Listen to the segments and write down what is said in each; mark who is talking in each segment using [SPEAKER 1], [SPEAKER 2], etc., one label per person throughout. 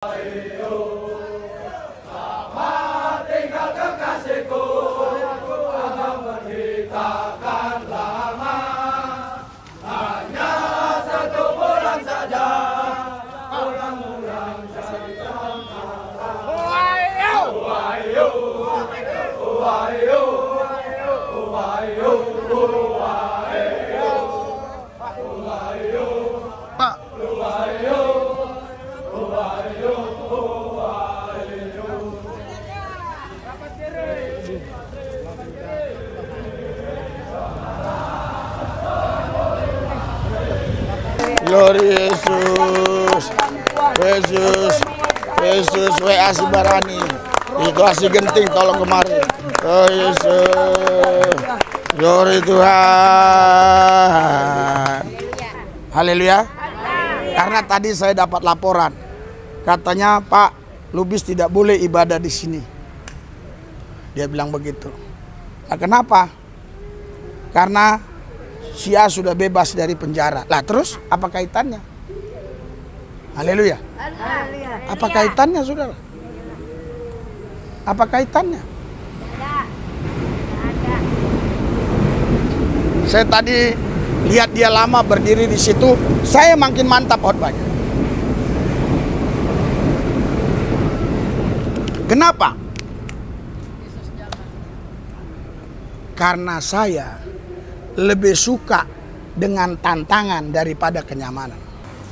[SPEAKER 1] Selamat tinggal kekasihku, agama kita kan lama, hanya 1 bulan saja, pulang-pulang jadi tentara.
[SPEAKER 2] Glory Yesus, Yesus, Yesus, WA si Barani, itu asli genting tolong kemari. Oh Yesus, glory Tuhan, haleluya. Karena tadi saya dapat laporan, katanya Pak Lubis tidak boleh ibadah di sini. Dia bilang begitu. Nah, kenapa? Karena si A sudah bebas dari penjara. Lah terus apa kaitannya? Haleluya. Apa kaitannya, saudara? Apa kaitannya? Saya tadi lihat dia lama berdiri di situ, saya makin mantap khotbahnya. Kenapa? Karena saya lebih suka dengan tantangan daripada kenyamanan.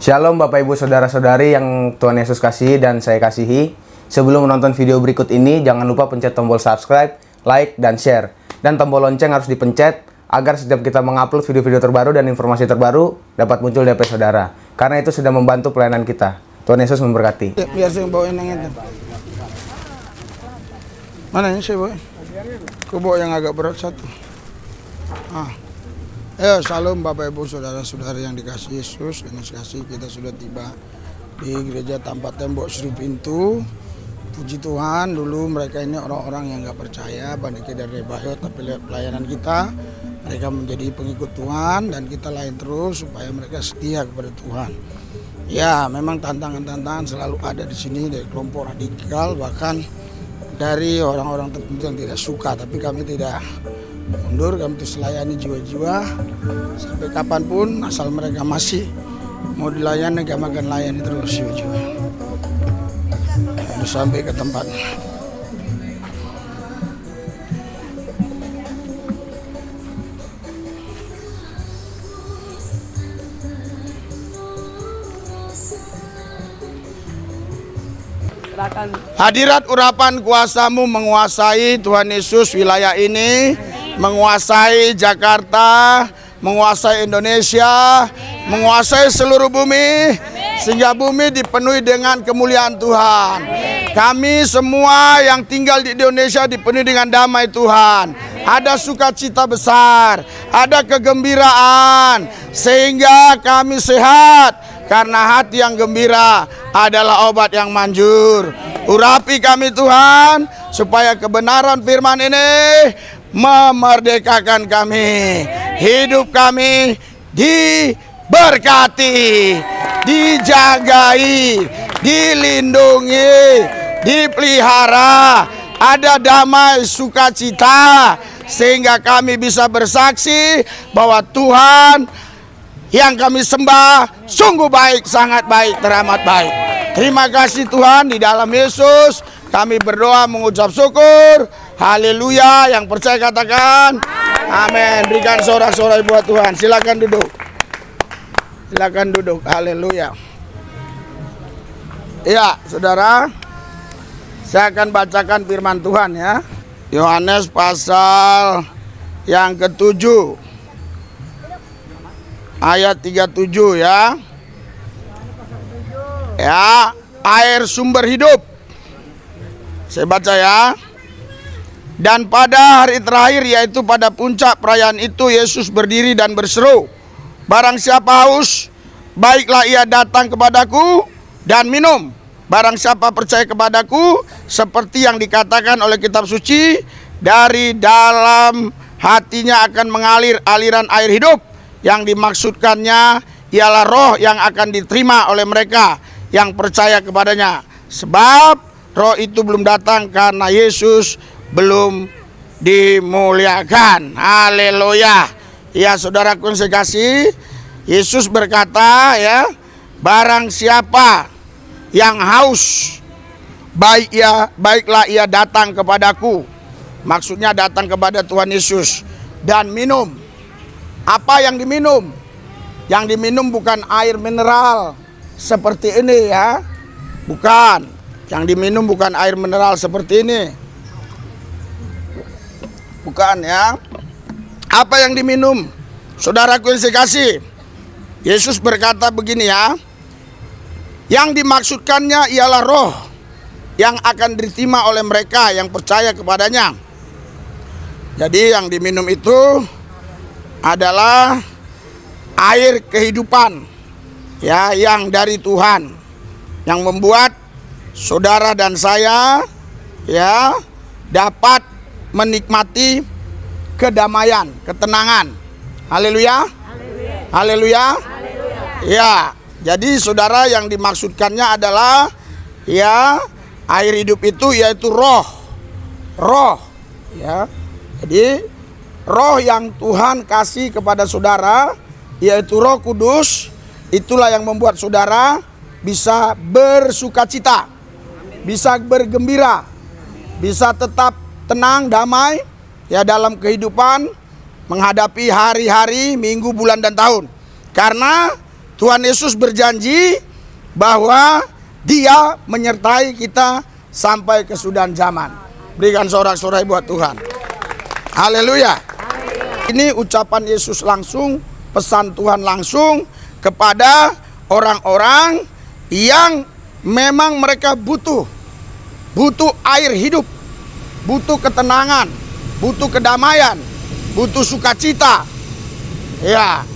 [SPEAKER 3] Shalom Bapak Ibu Saudara-saudari yang Tuhan Yesus kasihi dan saya kasihi. Sebelum menonton video berikut ini, jangan lupa pencet tombol subscribe, like, dan share. Dan tombol lonceng harus dipencet agar setiap kita mengupload video-video terbaru dan informasi terbaru dapat muncul di HP saudara. Karena itu sudah membantu pelayanan kita. Tuhan Yesus memberkati.
[SPEAKER 2] Biar saya bawain yang itu. Mana ini saya bawain? Aku bawa yang agak berat satu. Salam Bapak Ibu Saudara-saudari yang dikasihi Yesus. Dengan kasih kita sudah tiba di gereja tanpa tembok Sri Pintu. Puji Tuhan, dulu mereka ini orang-orang yang nggak percaya Bandike dari Rebayo, tapi lihat pelayanan kita, mereka menjadi pengikut Tuhan dan kita lain terus supaya mereka setia kepada Tuhan. Ya, memang tantangan-tantangan selalu ada di sini dari kelompok radikal, bahkan dari orang-orang tertentu yang tidak suka, tapi kami tidak mundur, kami terus layani jiwa-jiwa sampai kapanpun, asal mereka masih mau dilayani, kami akan layani terus jiwa-jiwa sampai ke tempat. Hadirat urapan kuasamu menguasai Tuhan Yesus wilayah ini, menguasai Jakarta, menguasai Indonesia, menguasai seluruh bumi, sehingga bumi dipenuhi dengan kemuliaan Tuhan. Kami semua yang tinggal di Indonesia dipenuhi dengan damai Tuhan. Ada sukacita besar, ada kegembiraan, sehingga kami sehat. Karena hati yang gembira adalah obat yang manjur. Urapi kami Tuhan, supaya kebenaran firman ini memerdekakan kami. Hidup kami diberkati, dijagai, dilindungi, dipelihara. Ada damai sukacita, sehingga kami bisa bersaksi bahwa Tuhan yang kami sembah sungguh baik, sangat baik, teramat baik. Terima kasih Tuhan, di dalam Yesus kami berdoa mengucap syukur. Haleluya. Yang percaya katakan amin. Berikan sorak-sorai buat Tuhan. Silakan duduk. Silakan duduk. Haleluya. Ya, saudara, saya akan bacakan firman Tuhan ya. Yohanes pasal yang ke-7 ayat 37 ya. Ya, air sumber hidup. Saya baca ya. Dan pada hari terakhir, yaitu pada puncak perayaan itu, Yesus berdiri dan berseru, barang siapa haus, baiklah ia datang kepadaku dan minum. Barang siapa percaya kepadaku, seperti yang dikatakan oleh kitab suci, dari dalam hatinya akan mengalir aliran air hidup. Yang dimaksudkannya ialah roh yang akan diterima oleh mereka yang percaya kepadanya. Sebab roh itu belum datang karena Yesus belum dimuliakan. Haleluya. Ya saudaraku yang saya kasih, Yesus berkata ya, barang siapa yang haus, baiklah ia datang kepadaku. Maksudnya datang kepada Tuhan Yesus dan minum. Apa yang diminum? Yang diminum bukan air mineral seperti ini ya. Bukan. Yang diminum bukan air mineral seperti ini. Bukan ya. Apa yang diminum? Saudaraku yang saya kasih, Yesus berkata begini ya. Yang dimaksudkannya ialah roh yang akan diterima oleh mereka yang percaya kepadanya. Jadi yang diminum itu adalah air kehidupan ya, yang dari Tuhan, yang membuat saudara dan saya ya dapat menikmati kedamaian, ketenangan. Haleluya. Haleluya. Ya, jadi saudara, yang dimaksudkannya adalah ya air hidup itu yaitu roh. Roh ya. Jadi roh yang Tuhan kasih kepada saudara yaitu Roh Kudus, itulah yang membuat saudara bisa bersukacita, bisa bergembira, bisa tetap tenang, damai ya dalam kehidupan menghadapi hari-hari, minggu, bulan, dan tahun. Karena Tuhan Yesus berjanji bahwa Dia menyertai kita sampai kesudahan zaman. Berikan sorak-sorai buat Tuhan. Haleluya. Ini ucapan Yesus langsung, pesan Tuhan langsung kepada orang-orang yang memang mereka butuh air hidup, butuh ketenangan, butuh kedamaian, butuh sukacita. Ya,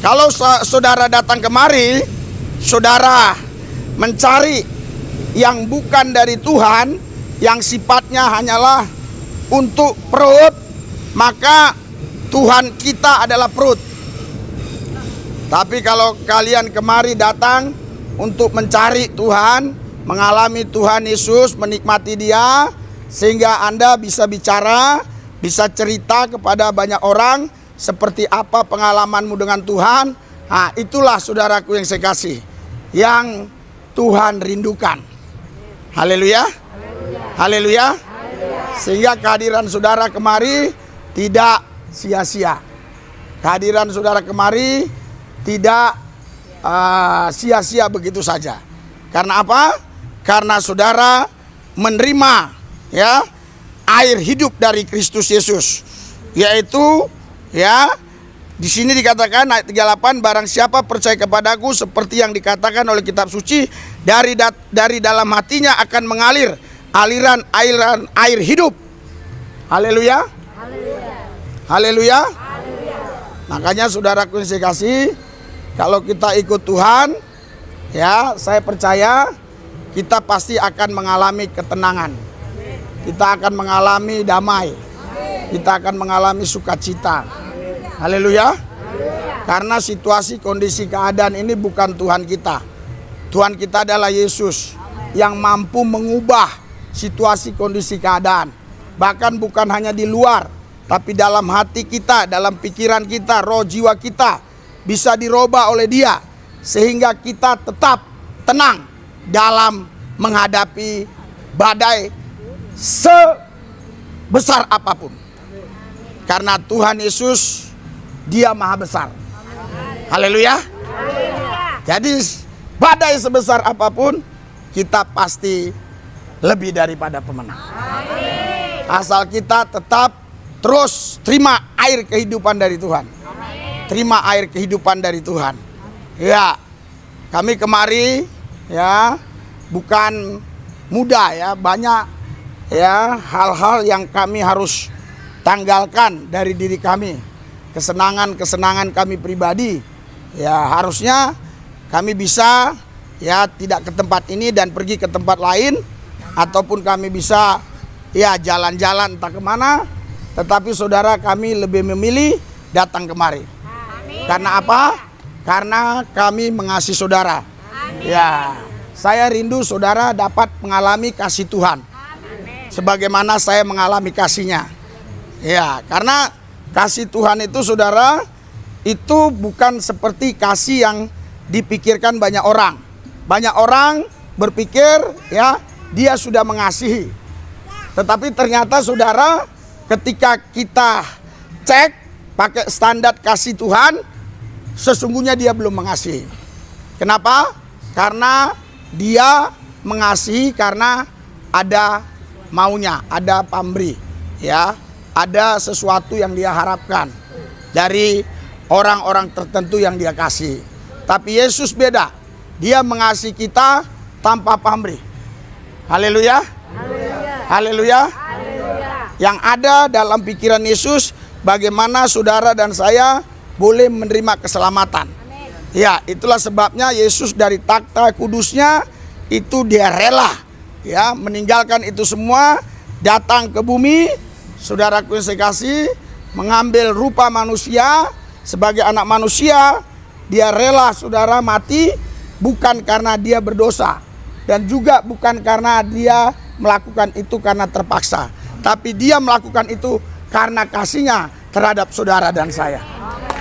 [SPEAKER 2] kalau saudara datang kemari, saudara mencari yang bukan dari Tuhan, yang sifatnya hanyalah untuk perut, maka Tuhan kita adalah perut. Tapi kalau kalian kemari datang untuk mencari Tuhan, mengalami Tuhan Yesus, menikmati Dia, sehingga Anda bisa bicara, bisa cerita kepada banyak orang seperti apa pengalamanmu dengan Tuhan. Nah, itulah saudaraku yang saya kasih, yang Tuhan rindukan. Haleluya. Haleluya. Sehingga kehadiran saudara kemari tidak sia-sia. Kehadiran saudara kemari tidak sia-sia begitu saja. Karena apa? Karena saudara menerima ya air hidup dari Kristus Yesus, yaitu ya di sini dikatakan ayat 38, barang siapa percaya kepadaku seperti yang dikatakan oleh kitab suci, dari dalam hatinya akan mengalir aliran air hidup. Haleluya. Haleluya. Makanya saudaraku yang saya kasih, kalau kita ikut Tuhan ya, saya percaya kita pasti akan mengalami ketenangan. Kita akan mengalami damai. Kita akan mengalami sukacita. Haleluya. Karena situasi, kondisi, keadaan ini bukan Tuhan kita. Tuhan kita adalah Yesus yang mampu mengubah situasi, kondisi, keadaan. Bahkan bukan hanya di luar, tapi dalam hati kita, dalam pikiran kita, roh jiwa kita bisa dirubah oleh Dia, sehingga kita tetap tenang dalam menghadapi badai sebesar apapun. Karena Tuhan Yesus, Dia maha besar. Haleluya. Jadi badai sebesar apapun, kita pasti lebih daripada pemenang. Asal kita tetap terus terima air kehidupan dari Tuhan. Terima air kehidupan dari Tuhan. Ya, kami kemari ya bukan mudah ya, banyak ya hal-hal yang kami harus tanggalkan dari diri kami. Kesenangan-kesenangan kami pribadi. Ya, harusnya kami bisa ya tidak ke tempat ini dan pergi ke tempat lain, ataupun kami bisa ya jalan-jalan entah kemana. Tetapi saudara, kami lebih memilih datang kemari. Karena apa? Karena kami mengasihi saudara. Ya, saya rindu saudara dapat mengalami kasih Tuhan. Sebagaimana saya mengalami kasih-Nya. Ya, karena kasih Tuhan itu saudara, itu bukan seperti kasih yang dipikirkan banyak orang. Banyak orang berpikir ya, dia sudah mengasihi. Tetapi ternyata saudara, ketika kita cek pakai standar kasih Tuhan, sesungguhnya dia belum mengasihi. Kenapa? Karena dia mengasihi karena ada maunya, ada pamrih, ya, ada sesuatu yang dia harapkan dari orang-orang tertentu yang dia kasih. Tapi Yesus beda, dia mengasihi kita tanpa pamrih. Haleluya, haleluya. Yang ada dalam pikiran Yesus, bagaimana saudara dan saya boleh menerima keselamatan. Ya, itulah sebabnya Yesus dari takhta kudusnya itu dia rela ya meninggalkan itu semua, datang ke bumi, saudaraku yang saya kasih, mengambil rupa manusia sebagai anak manusia. Dia rela saudara mati bukan karena dia berdosa dan juga bukan karena dia melakukan itu karena terpaksa, tapi dia melakukan itu karena kasih-Nya terhadap saudara dan saya.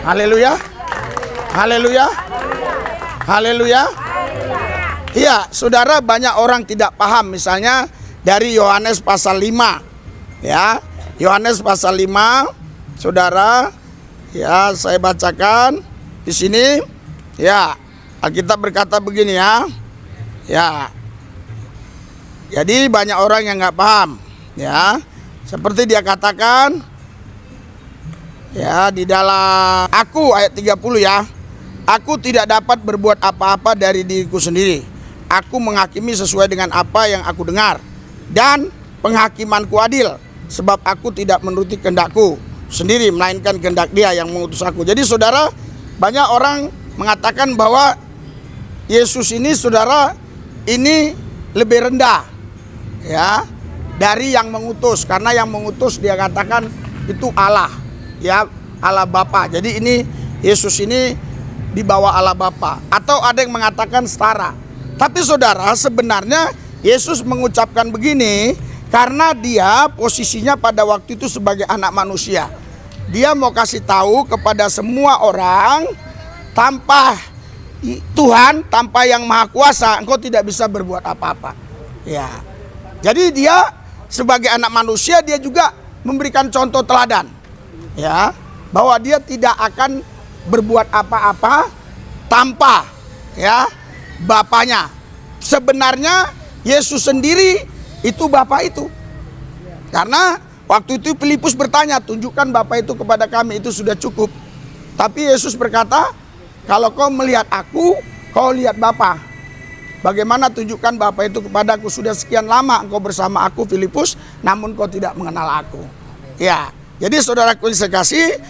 [SPEAKER 2] Haleluya. Haleluya. Haleluya. Iya, saudara, banyak orang tidak paham misalnya dari Yohanes pasal 5. Ya, Yohanes pasal 5, saudara, ya saya bacakan di sini. Ya, Alkitab berkata begini ya. Ya. Jadi banyak orang yang nggak paham, ya. Seperti dia katakan ya di dalam aku ayat 30 ya. Aku tidak dapat berbuat apa-apa dari diriku sendiri. Aku menghakimi sesuai dengan apa yang aku dengar. Dan penghakimanku adil. Sebab aku tidak menuruti kehendakku sendiri, melainkan kehendak Dia yang mengutus aku. Jadi saudara, banyak orang mengatakan bahwa Yesus ini saudara, ini lebih rendah ya dari yang mengutus. Karena yang mengutus dia katakan itu Allah. Ya, Allah Bapa. Jadi ini Yesus ini di bawah Allah Bapa, atau ada yang mengatakan setara. Tapi saudara, sebenarnya Yesus mengucapkan begini karena dia posisinya pada waktu itu sebagai anak manusia. Dia mau kasih tahu kepada semua orang, tanpa Tuhan, tanpa yang Maha Kuasa, engkau tidak bisa berbuat apa-apa. Ya. Jadi dia sebagai anak manusia, dia juga memberikan contoh teladan. Ya, bahwa dia tidak akan berbuat apa-apa tanpa ya Bapaknya. Sebenarnya Yesus sendiri itu Bapa itu. Karena waktu itu Filipus bertanya, tunjukkan Bapa itu kepada kami, itu sudah cukup. Tapi Yesus berkata, kalau kau melihat aku, kau lihat Bapa. Bagaimana tunjukkan Bapa itu kepadaku? Sudah sekian lama engkau bersama aku Filipus, namun kau tidak mengenal aku. Ya, jadi saudaraku yang saya kasih,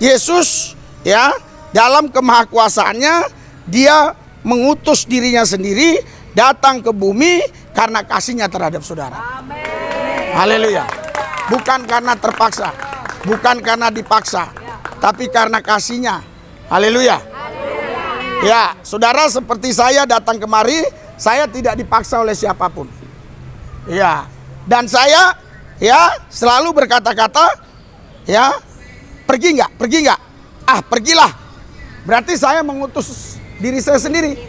[SPEAKER 2] Yesus ya dalam kemahakuasaannya dia mengutus dirinya sendiri datang ke bumi karena kasih-Nya terhadap saudara. Amin. Haleluya. Bukan karena terpaksa, bukan karena dipaksa, tapi karena kasih-Nya. Haleluya. Ya, saudara, seperti saya datang kemari, saya tidak dipaksa oleh siapapun. Ya, dan saya ya selalu berkata-kata, ya, pergi nggak? Pergi nggak? Ah, pergilah. Berarti saya mengutus diri saya sendiri.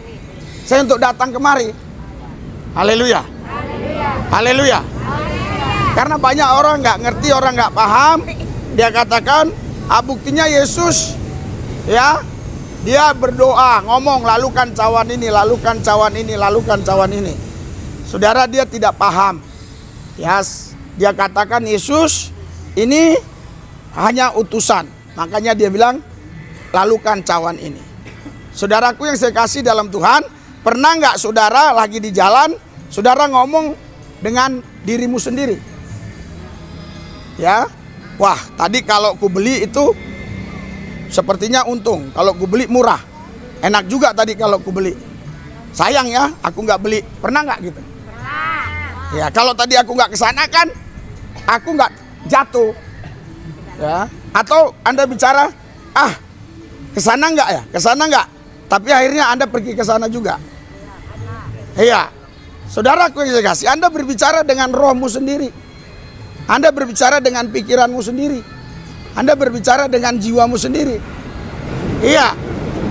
[SPEAKER 2] Saya untuk datang kemari. Haleluya. Haleluya. Karena banyak orang nggak ngerti, orang nggak paham. Dia katakan, buktinya Yesus, ya, dia berdoa, ngomong, lalukan cawan ini, lalukan cawan ini, lalukan cawan ini. Saudara, dia tidak paham. Ya, dia katakan Yesus ini hanya utusan. Makanya dia bilang, lalukan cawan ini. Saudaraku yang saya kasih dalam Tuhan, pernah nggak saudara lagi di jalan, saudara ngomong dengan dirimu sendiri? Ya, wah tadi kalau ku beli itu sepertinya untung, kalau ku beli murah. Enak juga tadi kalau ku beli. Sayang ya, aku nggak beli. Pernah nggak gitu? Ya, kalau tadi aku nggak kesana kan, aku nggak jatuh. Ya, atau Anda bicara, kesana nggak ya? Kesana nggak? Tapi akhirnya Anda pergi ke sana juga. Iya. Saudaraku yang saya kasih, Anda berbicara dengan rohmu sendiri. Anda berbicara dengan pikiranmu sendiri. Anda berbicara dengan jiwamu sendiri. Iya.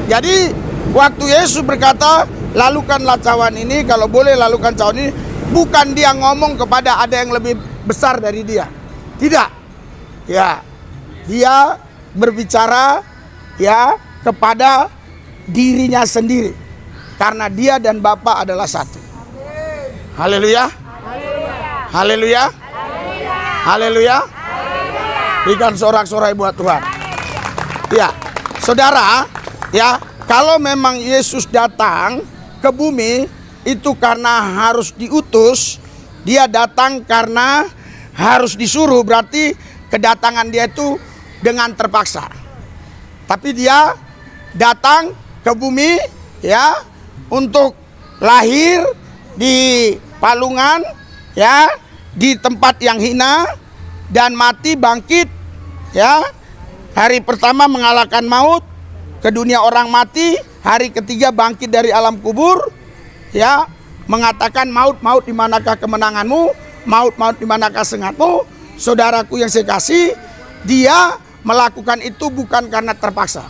[SPEAKER 2] Jadi waktu Yesus berkata, lalukanlah cawan ini, kalau boleh lalukan cawan ini, bukan dia ngomong kepada ada yang lebih besar dari dia. Tidak. Ya. Dia berbicara ya kepada dirinya sendiri. Karena dia dan Bapa adalah satu. Haleluya. Haleluya. Haleluya. Berikan sorak-sorai buat Tuhan. Ya, saudara, ya, kalau memang Yesus datang ke bumi itu karena harus diutus, dia datang karena harus disuruh, berarti kedatangan dia itu dengan terpaksa. Tapi dia datang ke bumi ya untuk lahir di palungan ya, di tempat yang hina, dan mati bangkit ya. Hari pertama mengalahkan maut ke dunia orang mati, hari ketiga bangkit dari alam kubur ya, mengatakan maut, maut di manakah kemenanganmu, maut, maut di manakah sengatmu. Saudaraku yang saya kasih, dia melakukan itu bukan karena terpaksa,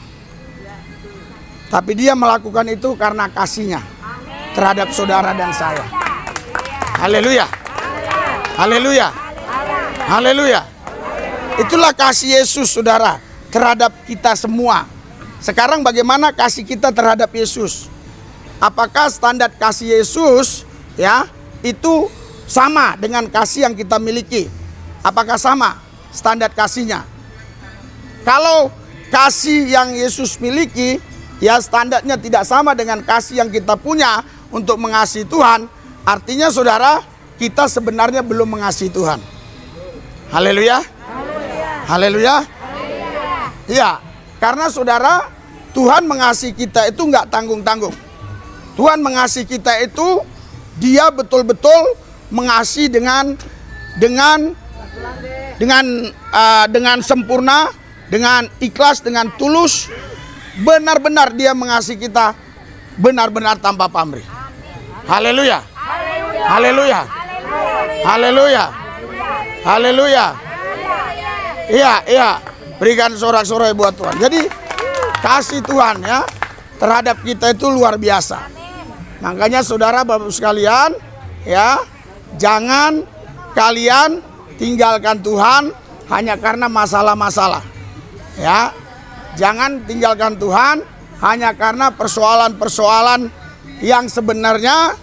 [SPEAKER 2] tapi dia melakukan itu karena kasihnya terhadap saudara dan saya. Haleluya. Haleluya. Haleluya. Itulah kasih Yesus, saudara, terhadap kita semua. Sekarang bagaimana kasih kita terhadap Yesus? Apakah standar kasih Yesus ya itu sama dengan kasih yang kita miliki? Apakah sama standar kasihnya? Kalau kasih yang Yesus miliki ya standarnya tidak sama dengan kasih yang kita punya untuk mengasihi Tuhan, artinya saudara, kita sebenarnya belum mengasihi Tuhan. Haleluya. Haleluya. Iya, karena saudara, Tuhan mengasihi kita itu nggak tanggung-tanggung. Tuhan mengasihi kita itu dia betul-betul mengasihi dengan sempurna, dengan ikhlas, dengan tulus. Benar-benar dia mengasihi kita, benar-benar tanpa pamrih. Haleluya. Haleluya. Haleluya. Haleluya. Iya, iya. Berikan sorak-sorai buat Tuhan. Jadi kasih Tuhan ya terhadap kita itu luar biasa. Makanya saudara Bapak sekalian ya, jangan kalian tinggalkan Tuhan hanya karena masalah-masalah. Ya. Jangan tinggalkan Tuhan hanya karena persoalan-persoalan yang sebenarnya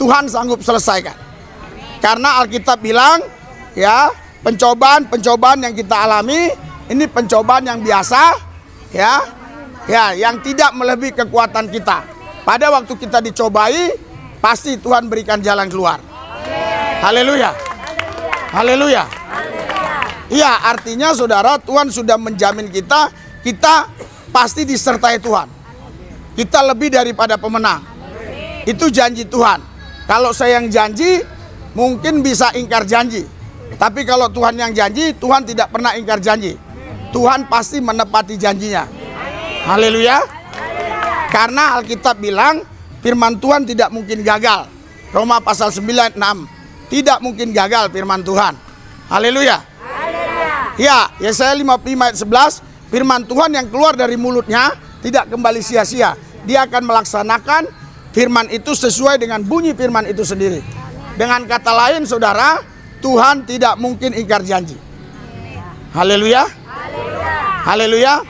[SPEAKER 2] Tuhan sanggup selesaikan. Karena Alkitab bilang ya, pencobaan-pencobaan yang kita alami ini pencobaan yang biasa ya, ya, yang tidak melebihi kekuatan kita. Pada waktu kita dicobai, pasti Tuhan berikan jalan keluar. Haleluya. Haleluya. Iya, artinya saudara, Tuhan sudah menjamin kita pasti disertai Tuhan. Kita lebih daripada pemenang. Itu janji Tuhan. Kalau saya yang janji, mungkin bisa ingkar janji. Tapi kalau Tuhan yang janji, Tuhan tidak pernah ingkar janji. Tuhan pasti menepati janjinya. Haleluya. Karena Alkitab bilang, firman Tuhan tidak mungkin gagal. Roma pasal 9:6. Tidak mungkin gagal firman Tuhan. Haleluya. Ya, Yesaya 55:11. Firman Tuhan yang keluar dari mulutnya tidak kembali sia-sia. Dia akan melaksanakan firman itu sesuai dengan bunyi firman itu sendiri. Dengan kata lain saudara, Tuhan tidak mungkin ingkar janji. Haleluya. Haleluya.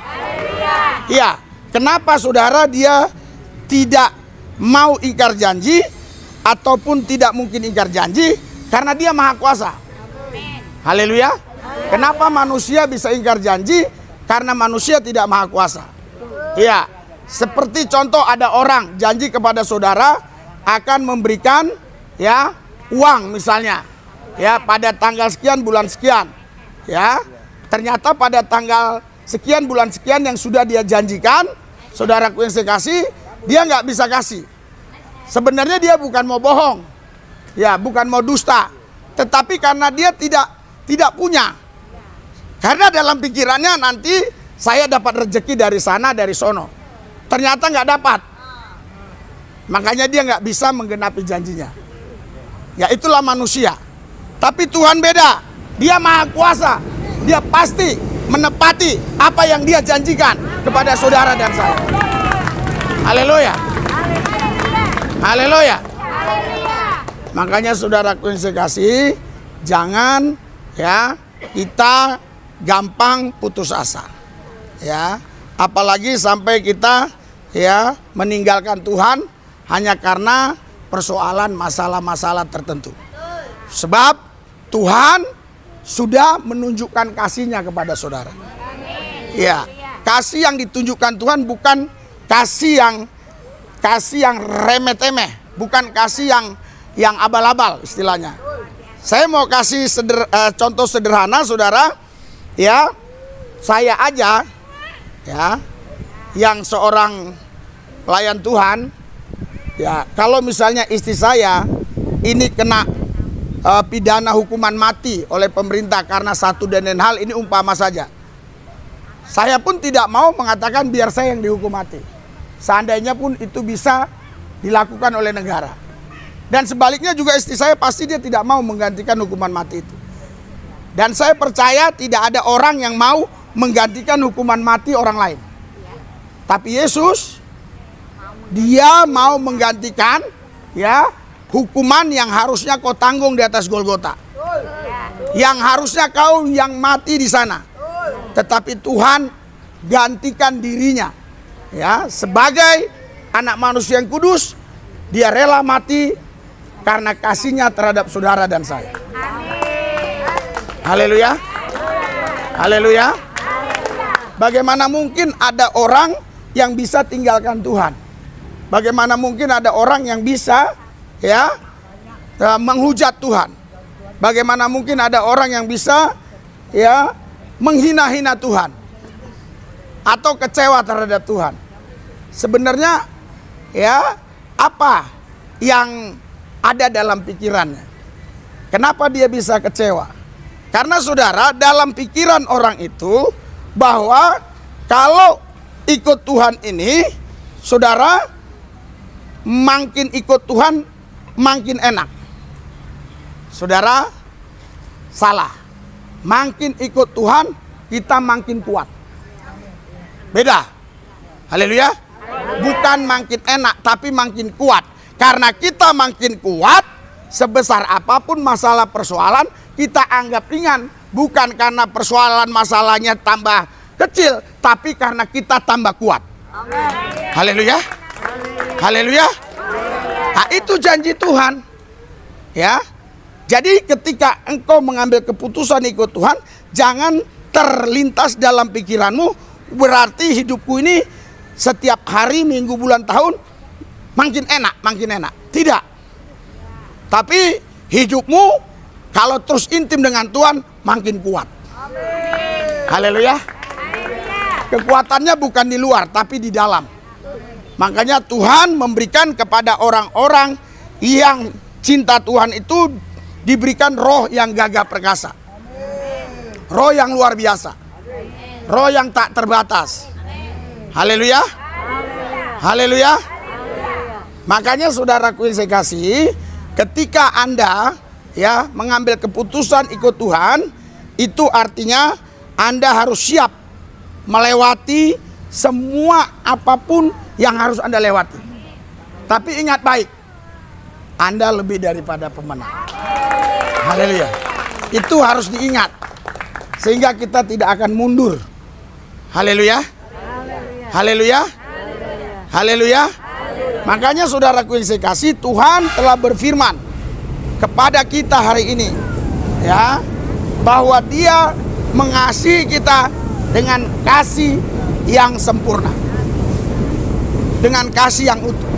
[SPEAKER 2] Iya. Kenapa saudara dia tidak mau ingkar janji ataupun tidak mungkin ingkar janji? Karena dia maha kuasa. Haleluya. Kenapa manusia bisa ingkar janji? Karena manusia tidak maha kuasa. Iya, seperti contoh ada orang janji kepada saudara akan memberikan ya uang misalnya, ya pada tanggal sekian bulan sekian, ya ternyata pada tanggal sekian bulan sekian yang sudah dia janjikan, saudaraku yang saya kasih, dia nggak bisa kasih. Sebenarnya dia bukan mau bohong, ya bukan mau dusta, tetapi karena dia tidak punya. Karena dalam pikirannya nanti saya dapat rezeki dari sana, dari sono. Ternyata nggak dapat. Makanya dia nggak bisa menggenapi janjinya. Ya itulah manusia. Tapi Tuhan beda. Dia maha kuasa. Dia pasti menepati apa yang dia janjikan kepada saudara dan saya. Haleluya. Haleluya. Makanya saudaraku yang saya kasih, jangan ya kita gampang putus asa. Ya, apalagi sampai kita ya meninggalkan Tuhan hanya karena persoalan masalah-masalah tertentu. Sebab Tuhan sudah menunjukkan kasih-Nya kepada saudara. Ya, kasih yang ditunjukkan Tuhan bukan kasih yang remeh-temeh, bukan kasih yang abal-abal istilahnya. Saya mau kasih contoh sederhana, saudara. Ya, saya aja ya yang seorang pelayan Tuhan, ya kalau misalnya istri saya ini kena pidana hukuman mati oleh pemerintah karena satu dan lain hal, ini umpama saja. Saya pun tidak mau mengatakan biar saya yang dihukum mati. Seandainya pun itu bisa dilakukan oleh negara. Dan sebaliknya juga istri saya pasti dia tidak mau menggantikan hukuman mati itu. Dan saya percaya tidak ada orang yang mau menggantikan hukuman mati orang lain. Tapi Yesus, dia mau menggantikan ya hukuman yang harusnya kau tanggung di atas Golgota. Yang harusnya kau yang mati di sana. Tetapi Tuhan gantikan dirinya. Ya, sebagai anak manusia yang kudus, dia rela mati karena kasih-Nya terhadap saudara dan saya. Haleluya. Haleluya. Bagaimana mungkin ada orang yang bisa tinggalkan Tuhan? Bagaimana mungkin ada orang yang bisa ya menghujat Tuhan? Bagaimana mungkin ada orang yang bisa ya menghina-hina Tuhan atau kecewa terhadap Tuhan? Sebenarnya ya apa yang ada dalam pikirannya? Kenapa dia bisa kecewa? Karena saudara, dalam pikiran orang itu bahwa kalau ikut Tuhan ini, saudara, makin ikut Tuhan makin enak. Saudara, salah. Makin ikut Tuhan kita makin kuat. Beda. Haleluya. Bukan makin enak tapi makin kuat. Karena kita makin kuat, sebesar apapun masalah persoalan kita anggap ringan. Bukan karena persoalan masalahnya tambah kecil, tapi karena kita tambah kuat. Haleluya. Haleluya. Nah, itu janji Tuhan. Ya. Jadi ketika engkau mengambil keputusan ikut Tuhan, jangan terlintas dalam pikiranmu berarti hidupku ini setiap hari, minggu, bulan, tahun makin enak, makin enak. Tidak. Tapi hidupmu kalau terus intim dengan Tuhan makin kuat. Haleluya. Kekuatannya bukan di luar tapi di dalam. Makanya Tuhan memberikan kepada orang-orang yang cinta Tuhan itu diberikan roh yang gagah perkasa. Roh yang luar biasa. Roh yang tak terbatas. Haleluya. Haleluya. Makanya saudaraku yang saya kasih, ketika Anda ya mengambil keputusan ikut Tuhan, itu artinya Anda harus siap melewati semua apapun yang harus Anda lewati. Tapi ingat baik, Anda lebih daripada pemenang. Haleluya. Itu harus diingat sehingga kita tidak akan mundur. Haleluya. Haleluya. Haleluya. Makanya saudaraku yang saya kasih, Tuhan telah berfirman kepada kita hari ini ya, bahwa Dia mengasihi kita dengan kasih yang sempurna, dengan kasih yang utuh.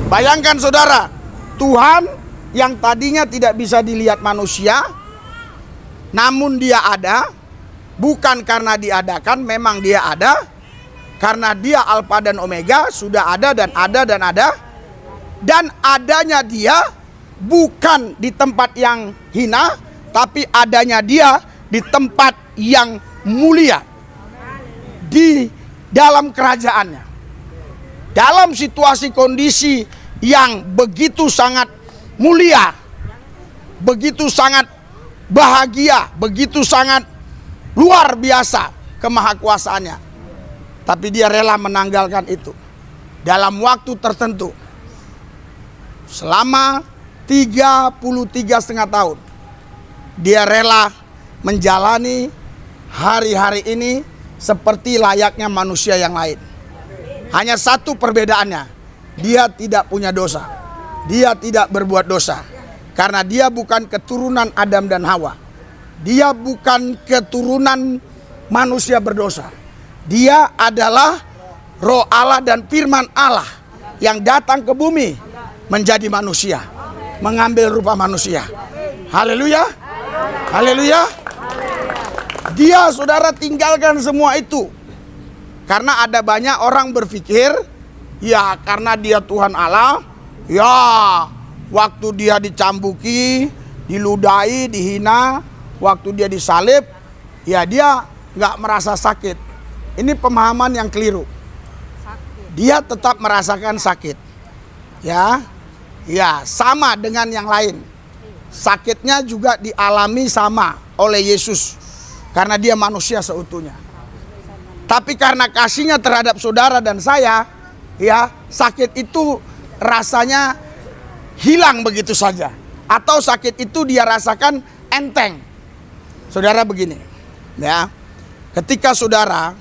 [SPEAKER 2] Bayangkan saudara, Tuhan yang tadinya tidak bisa dilihat manusia, namun Dia ada, bukan karena diadakan, memang Dia ada. Karena Dia Alfa dan Omega, sudah ada dan ada dan ada. Dan adanya Dia bukan di tempat yang hina, tapi adanya Dia di tempat yang mulia, di dalam kerajaannya. Dalam situasi kondisi yang begitu sangat mulia, begitu sangat bahagia, begitu sangat luar biasa kemahakuasaannya. Tapi dia rela menanggalkan itu dalam waktu tertentu. Selama 33,5 tahun dia rela menjalani hari-hari ini seperti layaknya manusia yang lain. Hanya satu perbedaannya, dia tidak punya dosa. Dia tidak berbuat dosa. Karena dia bukan keturunan Adam dan Hawa. Dia bukan keturunan manusia berdosa. Dia adalah Roh Allah dan firman Allah yang datang ke bumi menjadi manusia, mengambil rupa manusia. Haleluya. Haleluya. Dia, saudara, tinggalkan semua itu. Karena ada banyak orang berpikir, ya karena dia Tuhan Allah, ya waktu dia dicambuki, diludahi, dihina, waktu dia disalib, ya dia nggak merasa sakit. Ini pemahaman yang keliru. Dia tetap merasakan sakit. Ya, sama dengan yang lain. Sakitnya juga dialami sama oleh Yesus. Karena dia manusia seutuhnya. Tapi karena kasihnya terhadap saudara dan saya, ya sakit itu rasanya hilang begitu saja. Atau sakit itu dia rasakan enteng. Saudara begini, ya, ketika saudara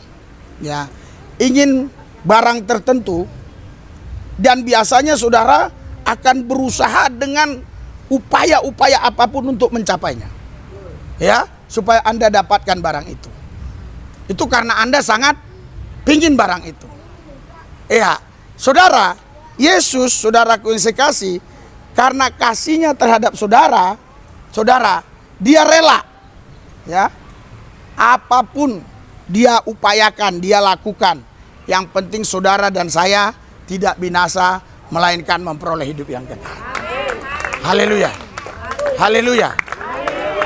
[SPEAKER 2] ya ingin barang tertentu dan biasanya saudara akan berusaha dengan upaya-upaya apapun untuk mencapainya, ya, supaya Anda dapatkan barang itu. Itu karena Anda sangat pingin barang itu. Ya, saudara, Yesus, saudaraku yang saya kasih, karena kasihnya terhadap saudara, dia rela, ya, apapun dia upayakan, dia lakukan. Yang penting saudara dan saya tidak binasa, melainkan memperoleh hidup yang kekal. Haleluya. Haleluya.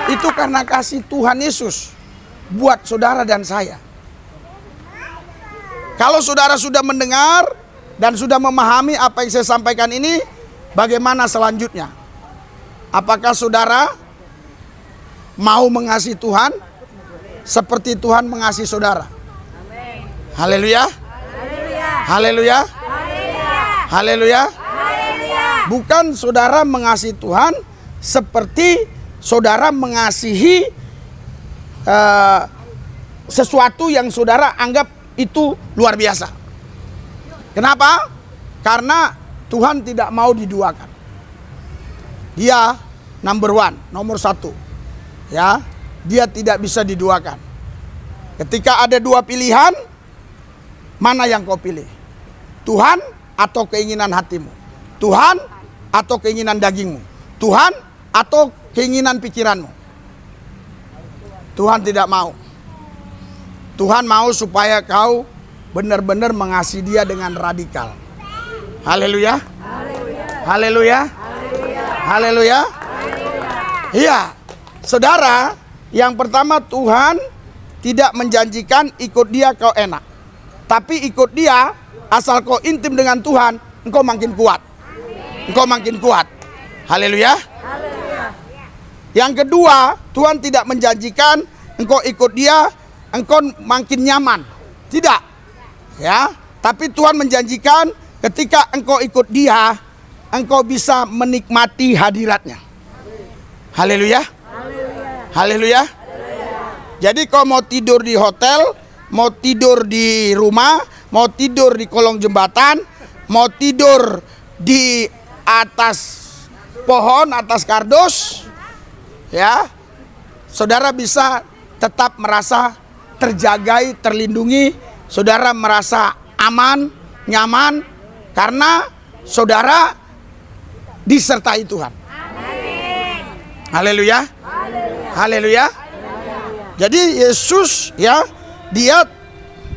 [SPEAKER 2] Itu karena kasih Tuhan Yesus buat saudara dan saya. Kalau saudara sudah mendengar dan sudah memahami apa yang saya sampaikan ini, bagaimana selanjutnya? Apakah saudara mau mengasihi Tuhan seperti Tuhan mengasihi saudara? Haleluya. Haleluya. Haleluya. Bukan saudara mengasihi Tuhan seperti saudara mengasihi sesuatu yang saudara anggap itu luar biasa. Kenapa? Karena Tuhan tidak mau diduakan. Dia nomor satu. Ya, dia tidak bisa diduakan. Ketika ada dua pilihan, mana yang kau pilih? Tuhan atau keinginan hatimu? Tuhan atau keinginan dagingmu? Tuhan atau keinginan pikiranmu? Tuhan tidak mau. Tuhan mau supaya kau benar-benar mengasihi dia dengan radikal. Haleluya. Haleluya. Haleluya. Iya. Saudara, yang pertama Tuhan tidak menjanjikan ikut dia kau enak. Tapi ikut dia asal kau intim dengan Tuhan, engkau makin kuat. Engkau makin kuat. Haleluya. Yang kedua, Tuhan tidak menjanjikan engkau ikut dia, engkau makin nyaman. Tidak. Ya, tapi Tuhan menjanjikan ketika engkau ikut dia, engkau bisa menikmati hadiratnya. Haleluya. Haleluya. Jadi kau mau tidur di hotel, mau tidur di rumah, mau tidur di kolong jembatan, mau tidur di atas pohon, atas kardus, ya, saudara bisa tetap merasa terjagai, terlindungi, saudara merasa aman, nyaman, karena saudara disertai Tuhan. Haleluya. Haleluya. Jadi Yesus, ya, dia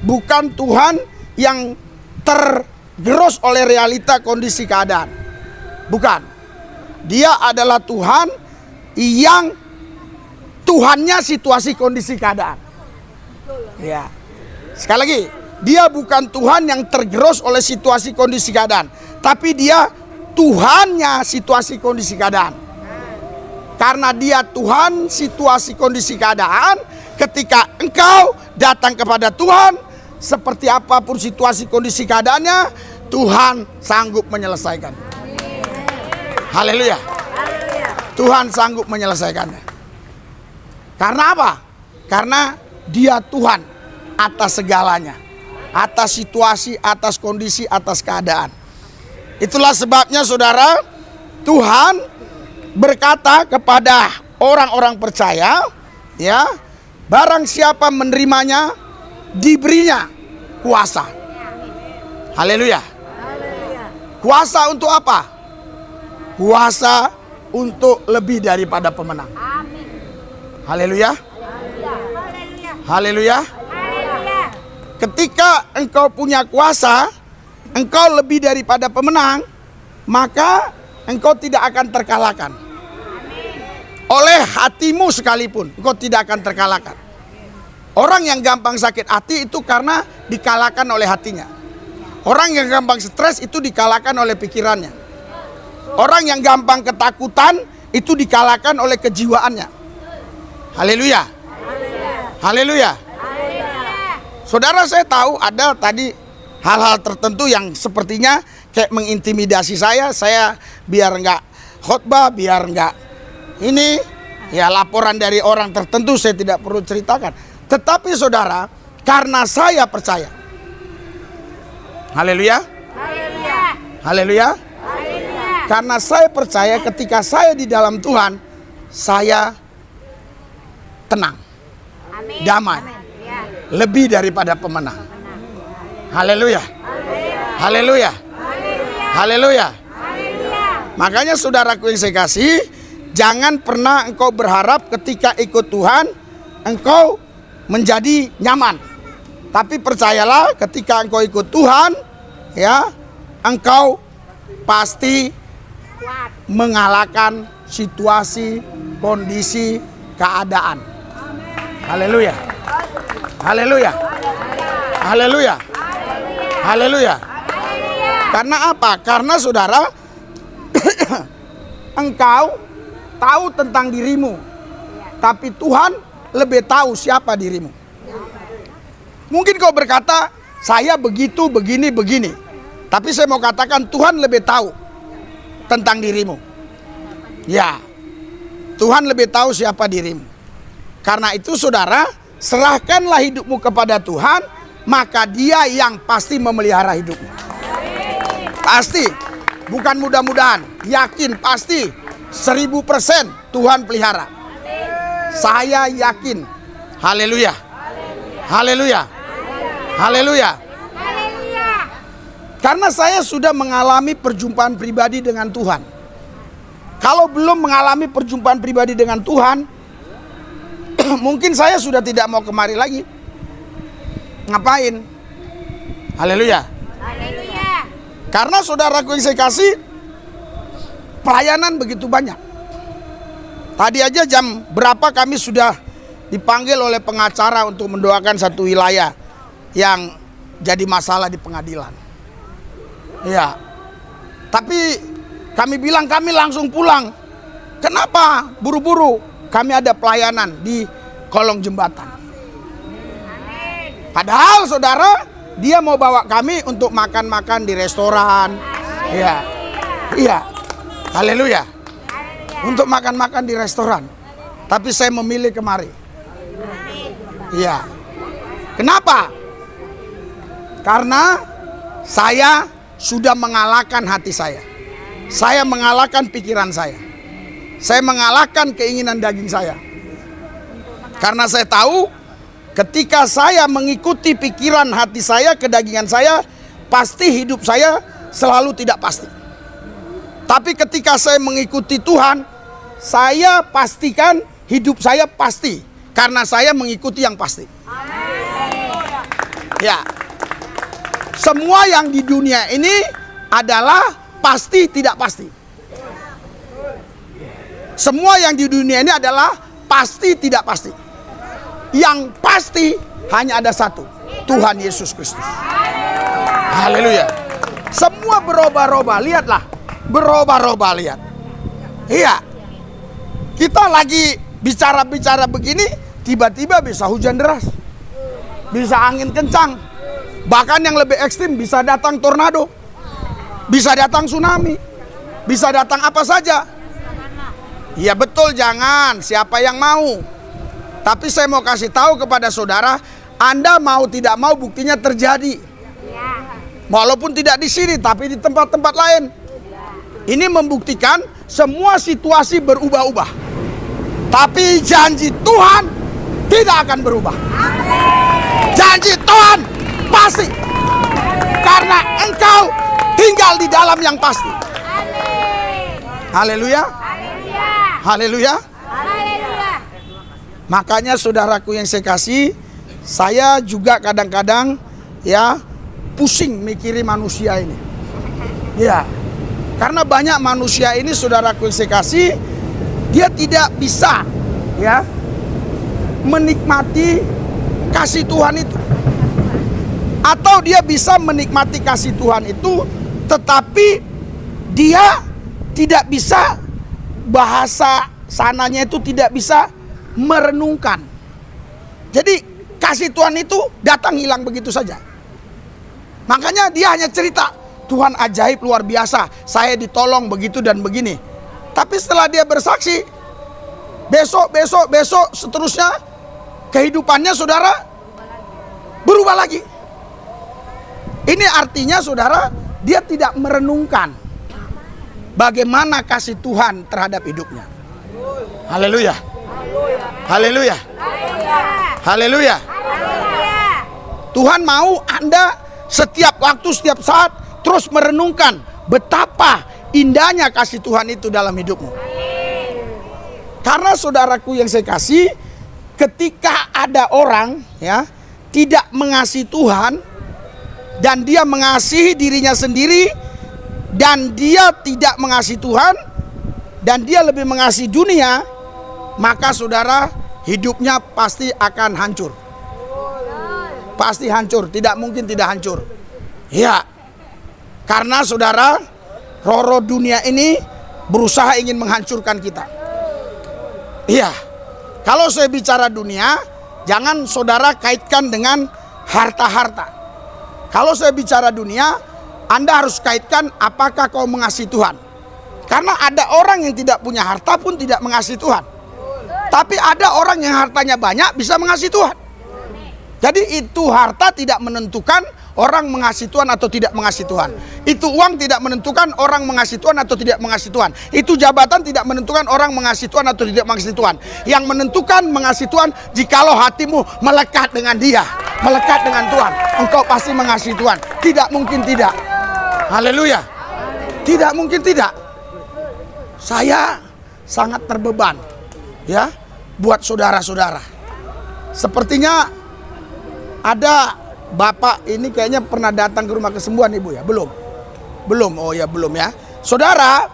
[SPEAKER 2] bukan Tuhan yang tergerus oleh realita kondisi keadaan. Bukan. Dia adalah Tuhan yang Tuhannya situasi kondisi keadaan. Ya. Sekali lagi, dia bukan Tuhan yang tergerus oleh situasi kondisi keadaan, tapi dia Tuhannya situasi kondisi keadaan. Karena dia Tuhan situasi kondisi keadaan, ketika engkau datang kepada Tuhan, seperti apapun situasi kondisi keadaannya, Tuhan sanggup menyelesaikan. Haleluya. Tuhan sanggup menyelesaikannya. Karena apa? Karena dia Tuhan atas segalanya. Atas situasi, atas kondisi, atas keadaan. Itulah sebabnya saudara, Tuhan berkata kepada orang-orang percaya, ya, barang siapa menerimanya, diberinya kuasa. Haleluya. Kuasa untuk apa? Kuasa untuk lebih daripada pemenang. Haleluya. Haleluya. Ketika engkau punya kuasa, engkau lebih daripada pemenang, maka engkau tidak akan terkalahkan. Oleh hatimu sekalipun, engkau tidak akan terkalahkan. Orang yang gampang sakit hati itu karena dikalahkan oleh hatinya. Orang yang gampang stres itu dikalahkan oleh pikirannya. Orang yang gampang ketakutan itu dikalahkan oleh kejiwaannya. Haleluya. Haleluya. Saudara, saya tahu ada tadi hal-hal tertentu yang sepertinya kayak mengintimidasi saya biar nggak khotbah, biar nggak ini, ya laporan dari orang tertentu saya tidak perlu ceritakan. Tetapi saudara, karena saya percaya. Haleluya. Haleluya. Karena saya percaya ketika saya di dalam Tuhan, saya tenang, damai, lebih daripada pemenang. Haleluya. Haleluya. Haleluya. Makanya saudaraku yang saya kasih, jangan pernah engkau berharap ketika ikut Tuhan engkau menjadi nyaman. Tapi percayalah, ketika engkau ikut Tuhan, ya, engkau pasti mengalahkan situasi, kondisi, keadaan. Haleluya. Haleluya. Haleluya. Haleluya. Karena apa? Karena saudara, engkau tahu tentang dirimu, tapi Tuhan lebih tahu siapa dirimu. Mungkin kau berkata, saya begitu, begini, begini. Tapi saya mau katakan, Tuhan lebih tahu tentang dirimu. Ya, Tuhan lebih tahu siapa dirimu. Karena itu saudara, serahkanlah hidupmu kepada Tuhan, maka Dia yang pasti memelihara hidupmu. Pasti, bukan mudah-mudahan, yakin, pasti 1000% Tuhan pelihara. Saya yakin. Haleluya. Haleluya. Haleluya. Karena saya sudah mengalami perjumpaan pribadi dengan Tuhan. Kalau belum mengalami perjumpaan pribadi dengan Tuhan, mungkin saya sudah tidak mau kemari lagi. Ngapain? Haleluya. Haleluya. Karena saudaraku yang saya kasih, pelayanan begitu banyak. Tadi aja jam berapa kami sudah dipanggil oleh pengacara untuk mendoakan satu wilayah yang jadi masalah di pengadilan. Ya. Tapi kami bilang kami langsung pulang. Kenapa? Buru-buru. Kami ada pelayanan di kolong jembatan. Padahal saudara, dia mau bawa kami untuk makan-makan di restoran. Iya. Iya. Haleluya. Untuk makan-makan di restoran. Tapi saya memilih kemari. Iya. Kenapa? Karena saya sudah mengalahkan hati saya. Saya mengalahkan pikiran saya. Saya mengalahkan keinginan daging saya. Karena saya tahu ketika saya mengikuti pikiran hati saya, kedagingan saya, pasti hidup saya selalu tidak pasti. Tapi ketika saya mengikuti Tuhan, saya pastikan hidup saya pasti. Karena saya mengikuti yang pasti. Ya. Semua yang di dunia ini adalah pasti tidak pasti. Semua yang di dunia ini adalah pasti tidak pasti. Yang pasti hanya ada satu, Tuhan Yesus Kristus. Haleluya. Semua berubah-ubah. Lihatlah, berubah-ubah, lihat. Iya. Kita lagi bicara-bicara begini, tiba-tiba bisa hujan deras. Bisa angin kencang. Bahkan yang lebih ekstrim bisa datang tornado. Bisa datang tsunami. Bisa datang apa saja. Iya betul, jangan. Siapa yang mau? Tapi saya mau kasih tahu kepada saudara, Anda mau tidak mau buktinya terjadi. Walaupun tidak di sini, tapi di tempat-tempat lain. Ini membuktikan semua situasi berubah-ubah. Tapi janji Tuhan tidak akan berubah. Janji Tuhan pasti. Karena engkau tinggal di dalam yang pasti. Haleluya. Haleluya. Makanya saudaraku yang saya kasih, saya juga kadang-kadang ya pusing mikiri manusia ini. Ya. Karena banyak manusia ini saudaraku yang saya kasih, dia tidak bisa ya menikmati kasih Tuhan itu. Atau dia bisa menikmati kasih Tuhan itu, tetapi dia tidak bisa, bahasa sananya itu tidak bisa merenungkan. Jadi kasih Tuhan itu datang hilang begitu saja. Makanya dia hanya cerita, Tuhan ajaib luar biasa, saya ditolong begitu dan begini. Tapi setelah dia bersaksi, besok seterusnya kehidupannya saudara berubah lagi. Ini artinya saudara, dia tidak merenungkan bagaimana kasih Tuhan terhadap hidupnya. Haleluya. Haleluya. Haleluya. Tuhan mau Anda setiap waktu, setiap saat terus merenungkan betapa indahnya kasih Tuhan itu dalam hidupmu. Karena saudaraku yang saya kasih, ketika ada orang ya tidak mengasihi Tuhan dan dia mengasihi dirinya sendiri dan dia tidak mengasihi Tuhan dan dia lebih mengasihi dunia, maka saudara hidupnya pasti akan hancur. Pasti hancur, tidak mungkin tidak hancur. Ya. Karena saudara, roh-roh dunia ini berusaha ingin menghancurkan kita. Iya. Kalau saya bicara dunia, jangan saudara kaitkan dengan harta-harta. Kalau saya bicara dunia, Anda harus kaitkan apakah kau mengasihi Tuhan. Karena ada orang yang tidak punya harta pun tidak mengasihi Tuhan. Tapi ada orang yang hartanya banyak bisa mengasihi Tuhan. Jadi itu harta tidak menentukan orang mengasihi Tuhan atau tidak mengasihi Tuhan. Itu uang tidak menentukan orang mengasihi Tuhan atau tidak mengasihi Tuhan. Itu jabatan tidak menentukan orang mengasihi Tuhan atau tidak mengasihi Tuhan. Yang menentukan mengasihi Tuhan, jikalau hatimu melekat dengan Dia, melekat dengan Tuhan, engkau pasti mengasihi Tuhan. Tidak mungkin tidak. Haleluya. Tidak mungkin tidak. Saya sangat terbeban ya buat saudara-saudara. Sepertinya ada bapak ini kayaknya pernah datang ke rumah kesembuhan ibu ya? Belum? Belum, oh ya belum ya. Saudara,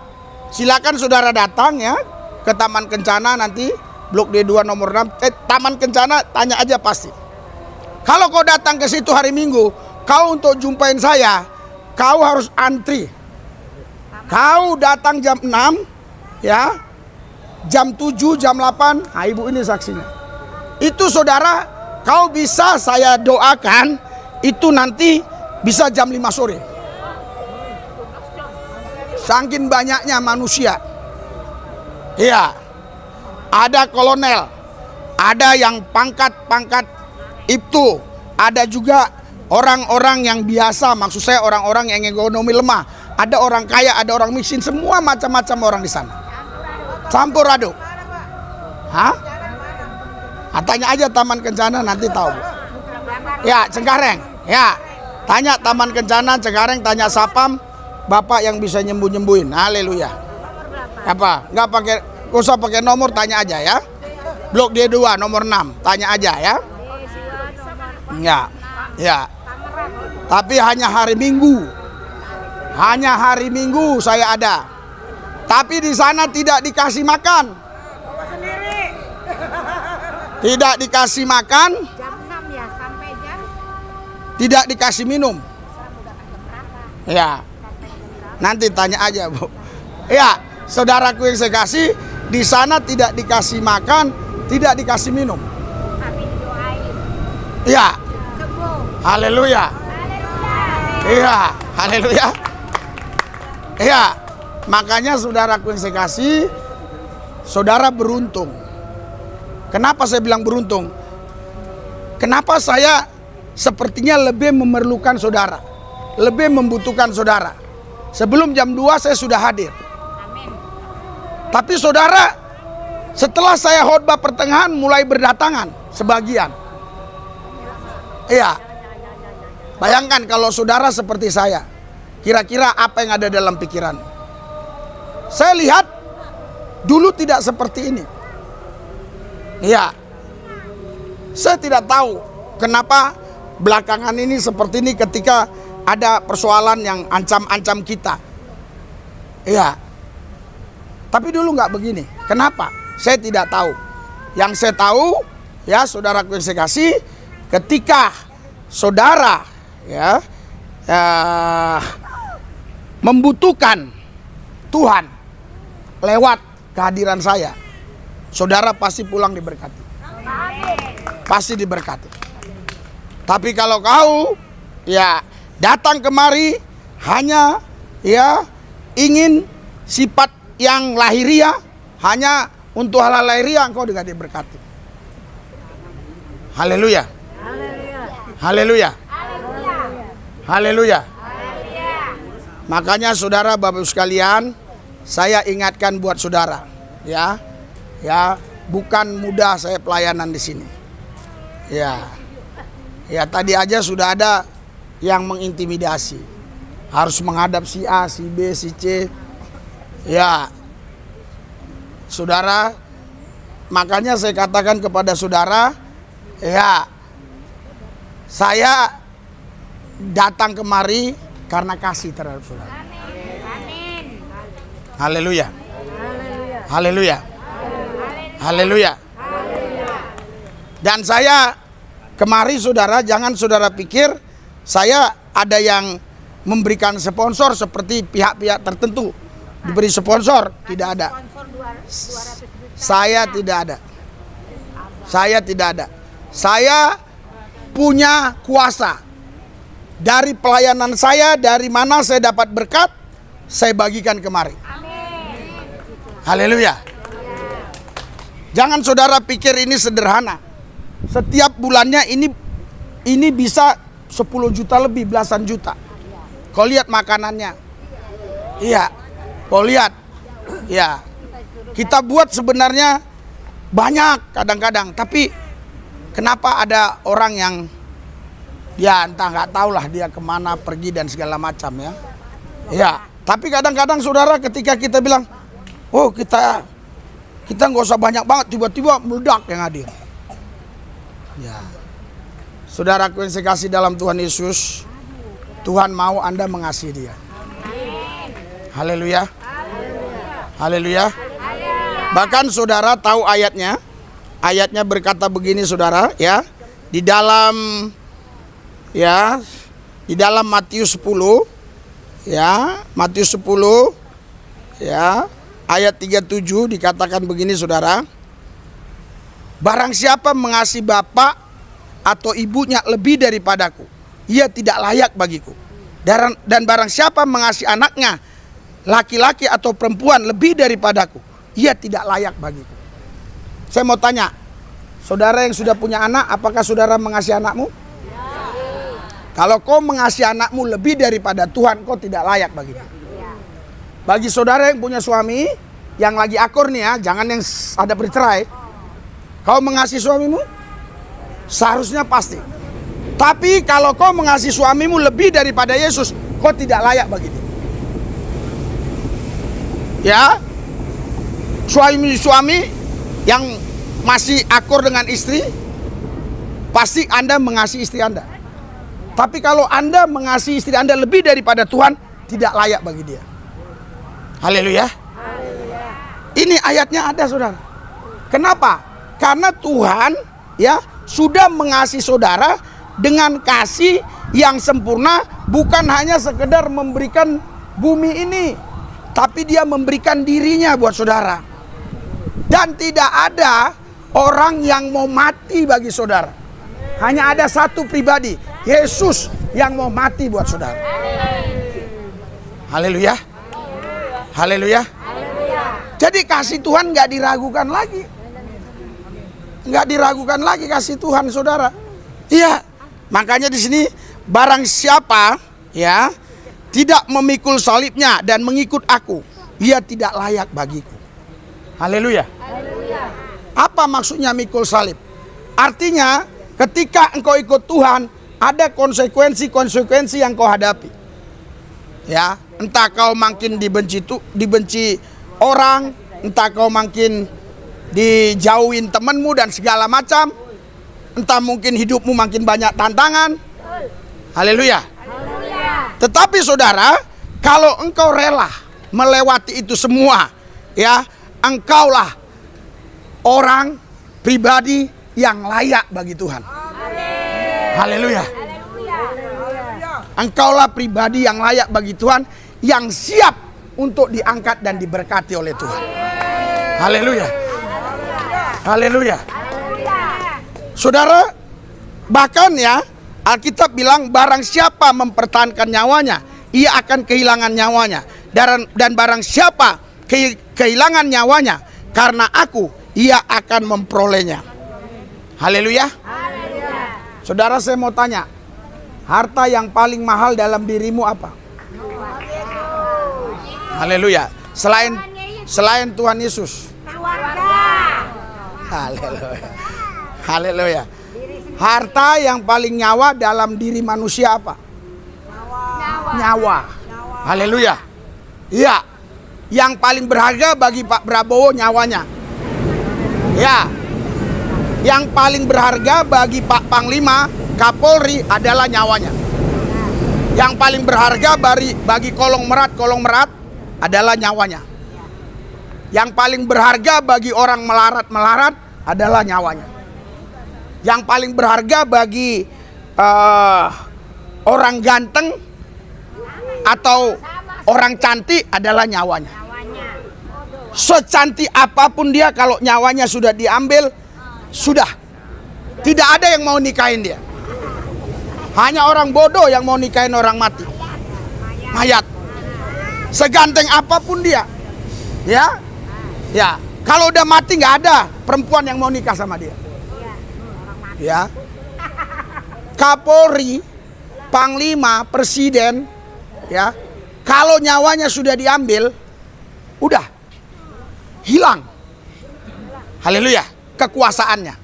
[SPEAKER 2] silakan saudara datang ya ke Taman Kencana nanti Blok D2 nomor 6. Taman Kencana tanya aja pasti. Kalau kau datang ke situ hari Minggu, kau untuk jumpain saya, kau harus antri. Kau datang jam 6 ya, jam 7, jam 8, nah ibu ini saksinya. Itu saudara, kau bisa saya doakan itu nanti bisa jam 5 sore. Saking banyaknya manusia. Iya. Ada kolonel, ada yang pangkat-pangkat itu, ada juga orang-orang yang biasa, maksud saya orang-orang yang ekonomi lemah, ada orang kaya, ada orang miskin, semua macam-macam orang di sana. Campur aduk. Hah? Tanya aja Taman Kencana nanti tahu. Ya, Cengkareng. Ya. Tanya Taman Kencana, Cengkareng, tanya Sapam, bapak yang bisa nyembuh-nyembuhin. Haleluya. Apa? Enggak pakai, enggak usah pakai nomor, tanya aja ya. Blok D2 nomor 6, tanya aja ya. Enggak. Ya. Tapi hanya hari Minggu. Hanya hari Minggu saya ada. Tapi di sana tidak dikasih makan. Tidak dikasih makan.
[SPEAKER 4] Jam 6 ya sampai jam.
[SPEAKER 2] Tidak dikasih minum. Ya. Nanti tanya aja, Bu. Ya, saudaraku yang saya kasih, di sana tidak dikasih makan, tidak dikasih minum.
[SPEAKER 4] Tapi didoain.
[SPEAKER 2] Ya,
[SPEAKER 4] Sembuh.
[SPEAKER 2] haleluya.
[SPEAKER 4] Haleluya.
[SPEAKER 2] Iya, haleluya. Iya, makanya saudaraku yang saya kasih, saudara beruntung. Kenapa saya bilang beruntung? Kenapa saya sepertinya lebih memerlukan saudara, lebih membutuhkan saudara. Sebelum jam 2 saya sudah hadir.
[SPEAKER 4] Amin.
[SPEAKER 2] Tapi saudara, setelah saya khotbah pertengahan mulai berdatangan sebagian. Iya. Bayangkan kalau saudara seperti saya, kira-kira apa yang ada dalam pikiran? Saya lihat dulu tidak seperti ini. Iya. Saya tidak tahu kenapa belakangan ini seperti ini ketika ada persoalan yang ancam-ancam kita. Iya. Tapi dulu nggak begini. Kenapa? Saya tidak tahu. Yang saya tahu, ya saudaraku yang saya kasih, ketika saudara ya membutuhkan Tuhan lewat kehadiran saya, saudara pasti pulang diberkati. Pasti diberkati. Tapi kalau kau ya datang kemari hanya ya ingin sifat yang lahiriah, hanya untuk hal lahiriah, engkau tidak diberkati. Haleluya. Haleluya. Haleluya. Makanya saudara Bapak sekalian, saya ingatkan buat saudara, ya bukan mudah saya pelayanan di sini. Ya tadi aja sudah ada yang mengintimidasi, harus menghadap si A, si B, si C. Ya, saudara, makanya saya katakan kepada saudara, ya, saya datang kemari karena kasih terhadap saudara.
[SPEAKER 4] Amin.
[SPEAKER 2] Haleluya. Haleluya. Haleluya. Dan saya kemari saudara, jangan saudara pikir saya ada yang memberikan sponsor seperti pihak-pihak tertentu diberi sponsor, tidak ada. Saya tidak ada. Saya tidak ada. Saya punya kuasa. Dari pelayanan saya, dari mana saya dapat berkat, saya bagikan kemari. Haleluya. Jangan saudara pikir ini sederhana. Setiap bulannya ini bisa 10 juta lebih, belasan juta. Kau lihat makanannya. Iya. Kau lihat. Ya. Kita buat sebenarnya banyak kadang-kadang, tapi kenapa ada orang yang ya entah nggak tahulah dia kemana pergi dan segala macam ya. Ya. Tapi kadang-kadang saudara ketika kita bilang, oh kita nggak usah banyak banget, tiba-tiba meledak yang hadir. Ya, saudaraku yang saya kasih dalam Tuhan Yesus, Tuhan mau Anda mengasihi dia. Haleluya. Haleluya. Bahkan saudara tahu ayatnya. Ayatnya berkata begini saudara, ya. Di dalam Matius 10, ya, Matius 10, ya, ayat 37 dikatakan begini saudara. Barang siapa mengasihi bapak atau ibunya lebih daripadaku, ia tidak layak bagiku. Dan barang siapa mengasihi anaknya, laki-laki atau perempuan lebih daripadaku, ia tidak layak bagiku. Saya mau tanya, saudara yang sudah punya anak, apakah saudara mengasihi anakmu? Kalau kau mengasihi anakmu lebih daripada Tuhan, kau tidak layak bagiku. Bagi saudara yang punya suami, yang lagi akur nih ya, jangan yang ada bercerai. Kau mengasihi suamimu? Seharusnya pasti. Tapi kalau kau mengasihi suamimu lebih daripada Yesus, kau tidak layak bagi dia. Ya, suami yang masih akur dengan istri, pasti Anda mengasihi istri Anda. Tapi kalau Anda mengasihi istri Anda lebih daripada Tuhan, tidak layak bagi dia. Haleluya. Ini ayatnya ada saudara. Kenapa? Karena Tuhan ya sudah mengasihi saudara dengan kasih yang sempurna, bukan hanya sekedar memberikan bumi ini, tapi dia memberikan dirinya buat saudara. Dan tidak ada orang yang mau mati bagi saudara. Hanya ada satu pribadi, Yesus, yang mau mati buat saudara. Haleluya. Haleluya. Jadi kasih Tuhan nggak diragukan lagi. Nggak diragukan lagi kasih Tuhan, saudara. Iya. Makanya di sini, barang siapa ya tidak memikul salibnya dan mengikut aku, ia tidak layak bagiku. Haleluya. Apa maksudnya mikul salib? Artinya ketika engkau ikut Tuhan, ada konsekuensi yang kau hadapi. Ya, entah kau makin dibenci orang, entah kau makin dijauhin temanmu dan segala macam, entah mungkin hidupmu makin banyak tantangan. Haleluya. Tetapi saudara, kalau engkau rela melewati itu semua, ya, engkaulah orang pribadi yang layak bagi Tuhan. Haleluya. Engkaulah pribadi yang layak bagi Tuhan, yang siap untuk diangkat dan diberkati oleh Tuhan. Haleluya. Haleluya. Saudara, bahkan ya, Alkitab bilang barang siapa mempertahankan nyawanya, ia akan kehilangan nyawanya. Dan barang siapa kehilangan nyawanya karena aku, ia akan memperolehnya. Haleluya. Saudara, saya mau tanya, harta yang paling mahal dalam dirimu apa? Haleluya. Selain Tuhan Yesus. Haleluya. Haleluya. Harta yang paling nyawa dalam diri manusia apa? Nyawa. Haleluya. Iya. Yang paling berharga bagi Pak Prabowo nyawanya. Ya. Yang paling berharga bagi Pak Panglima Kapolri adalah nyawanya. Yang paling berharga bagi kolong merat adalah nyawanya. Yang paling berharga bagi orang melarat adalah nyawanya. Yang paling berharga bagi orang ganteng atau orang cantik adalah nyawanya. Secantik apapun dia, kalau nyawanya sudah diambil, sudah tidak ada yang mau nikahin dia. Hanya orang bodoh yang mau nikahin orang mati, mayat. Seganteng apapun dia, ya, ya. Kalau udah mati nggak ada perempuan yang mau nikah sama dia. Ya, Kapolri, Panglima, Presiden, ya, kalau nyawanya sudah diambil, udah hilang. Haleluya, kekuasaannya.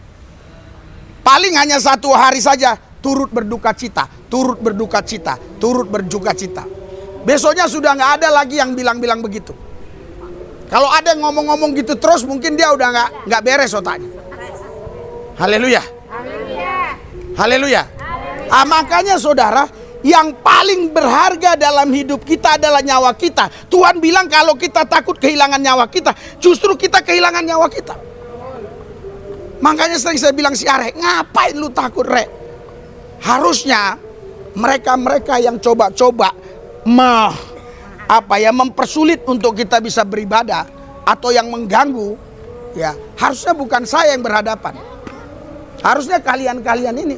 [SPEAKER 2] Paling hanya 1 hari saja turut berduka cita, turut berduka cita, turut berduka cita. Besoknya sudah nggak ada lagi yang bilang-bilang begitu. Kalau ada ngomong-ngomong gitu terus, mungkin dia udah nggak beres otaknya. Haleluya. Haleluya. Makanya saudara, yang paling berharga dalam hidup kita adalah nyawa kita. Tuhan bilang kalau kita takut kehilangan nyawa kita, justru kita kehilangan nyawa kita. Makanya sering saya bilang si Arek, ngapain lu takut, Rek? Harusnya mereka-mereka yang coba-coba mempersulit untuk kita bisa beribadah atau yang mengganggu, ya, harusnya bukan saya yang berhadapan. Harusnya kalian-kalian ini.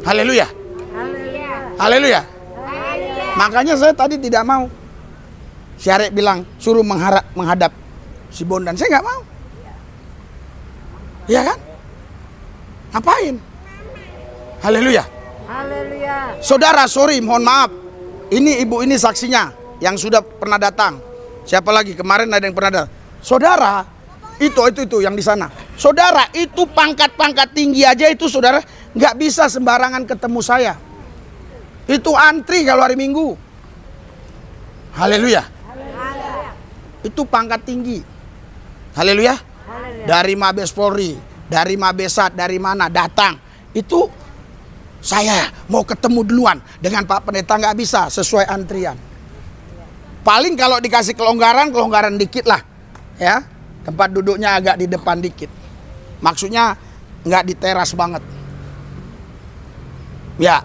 [SPEAKER 2] Haleluya. Haleluya. Makanya saya tadi tidak mau. Si Arek bilang suruh menghadap si Bondan, saya nggak mau. Iya kan? Ngapain? Haleluya. Saudara, sorry, mohon maaf. Ini ibu ini saksinya yang sudah pernah datang. Siapa lagi? Kemarin ada yang pernah datang. Saudara, itu yang di sana. Saudara, itu pangkat-pangkat tinggi aja itu, saudara, nggak bisa sembarangan ketemu saya. Itu antri kalau hari Minggu. Haleluya. Itu pangkat tinggi. Haleluya. Dari Mabes Polri, dari Mabesat, dari mana datang. Itu saya mau ketemu duluan dengan Pak Pendeta, nggak bisa sesuai antrian. Paling kalau dikasih kelonggaran dikit lah, ya, tempat duduknya agak di depan dikit. Maksudnya nggak di teras banget. Ya,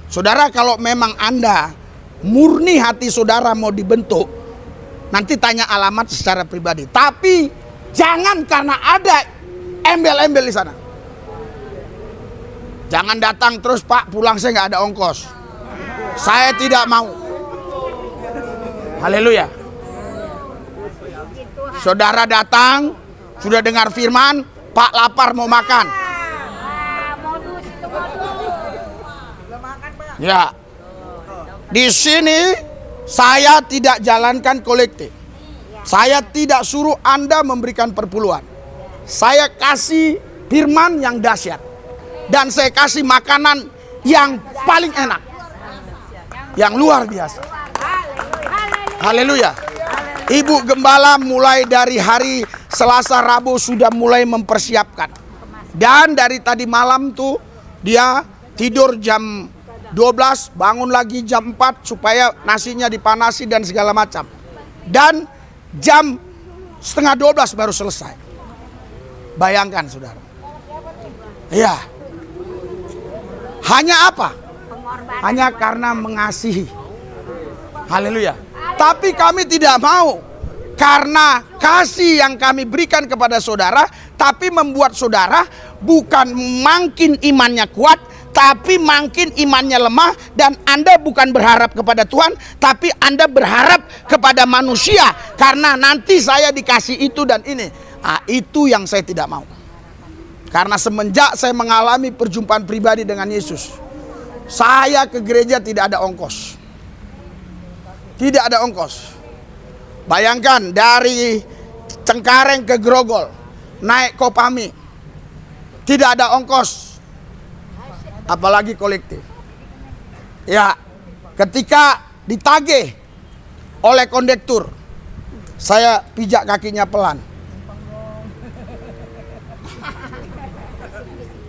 [SPEAKER 2] saudara, kalau memang Anda murni hati saudara mau dibentuk, nanti tanya alamat secara pribadi. Tapi jangan karena ada embel-embel di sana. Jangan datang terus, Pak, pulang saya nggak ada ongkos. Saya tidak mau. Haleluya. Saudara datang, sudah dengar firman, Pak lapar mau makan.
[SPEAKER 4] Modus itu modus.
[SPEAKER 2] Ya. Di sini saya tidak jalankan kolektif. Saya tidak suruh Anda memberikan perpuluhan. Saya kasih firman yang dahsyat. Dan saya kasih makanan yang paling enak. Yang luar biasa. Haleluya. Ibu Gembala mulai dari hari Selasa Rabu sudah mulai mempersiapkan. Dan dari tadi malam tuh dia tidur jam 12, bangun lagi jam 4 supaya nasinya dipanasi dan segala macam. Dan jam setengah 12 baru selesai. Bayangkan saudara. Iya. Hanya apa? Hanya karena mengasihi. Haleluya. Tapi kami tidak mau. Karena kasih yang kami berikan kepada saudara, tapi membuat saudara bukan makin imannya kuat, tapi makin imannya lemah. Dan Anda bukan berharap kepada Tuhan, tapi Anda berharap kepada manusia. Karena nanti saya dikasih itu dan ini. Itu yang saya tidak mau. Karena semenjak saya mengalami perjumpaan pribadi dengan Yesus, saya ke gereja tidak ada ongkos. Tidak ada ongkos. Bayangkan dari Cengkareng ke Grogol, naik Kopami, tidak ada ongkos, apalagi kolektif. Ya, ketika ditagih oleh kondektur, saya pijak kakinya pelan.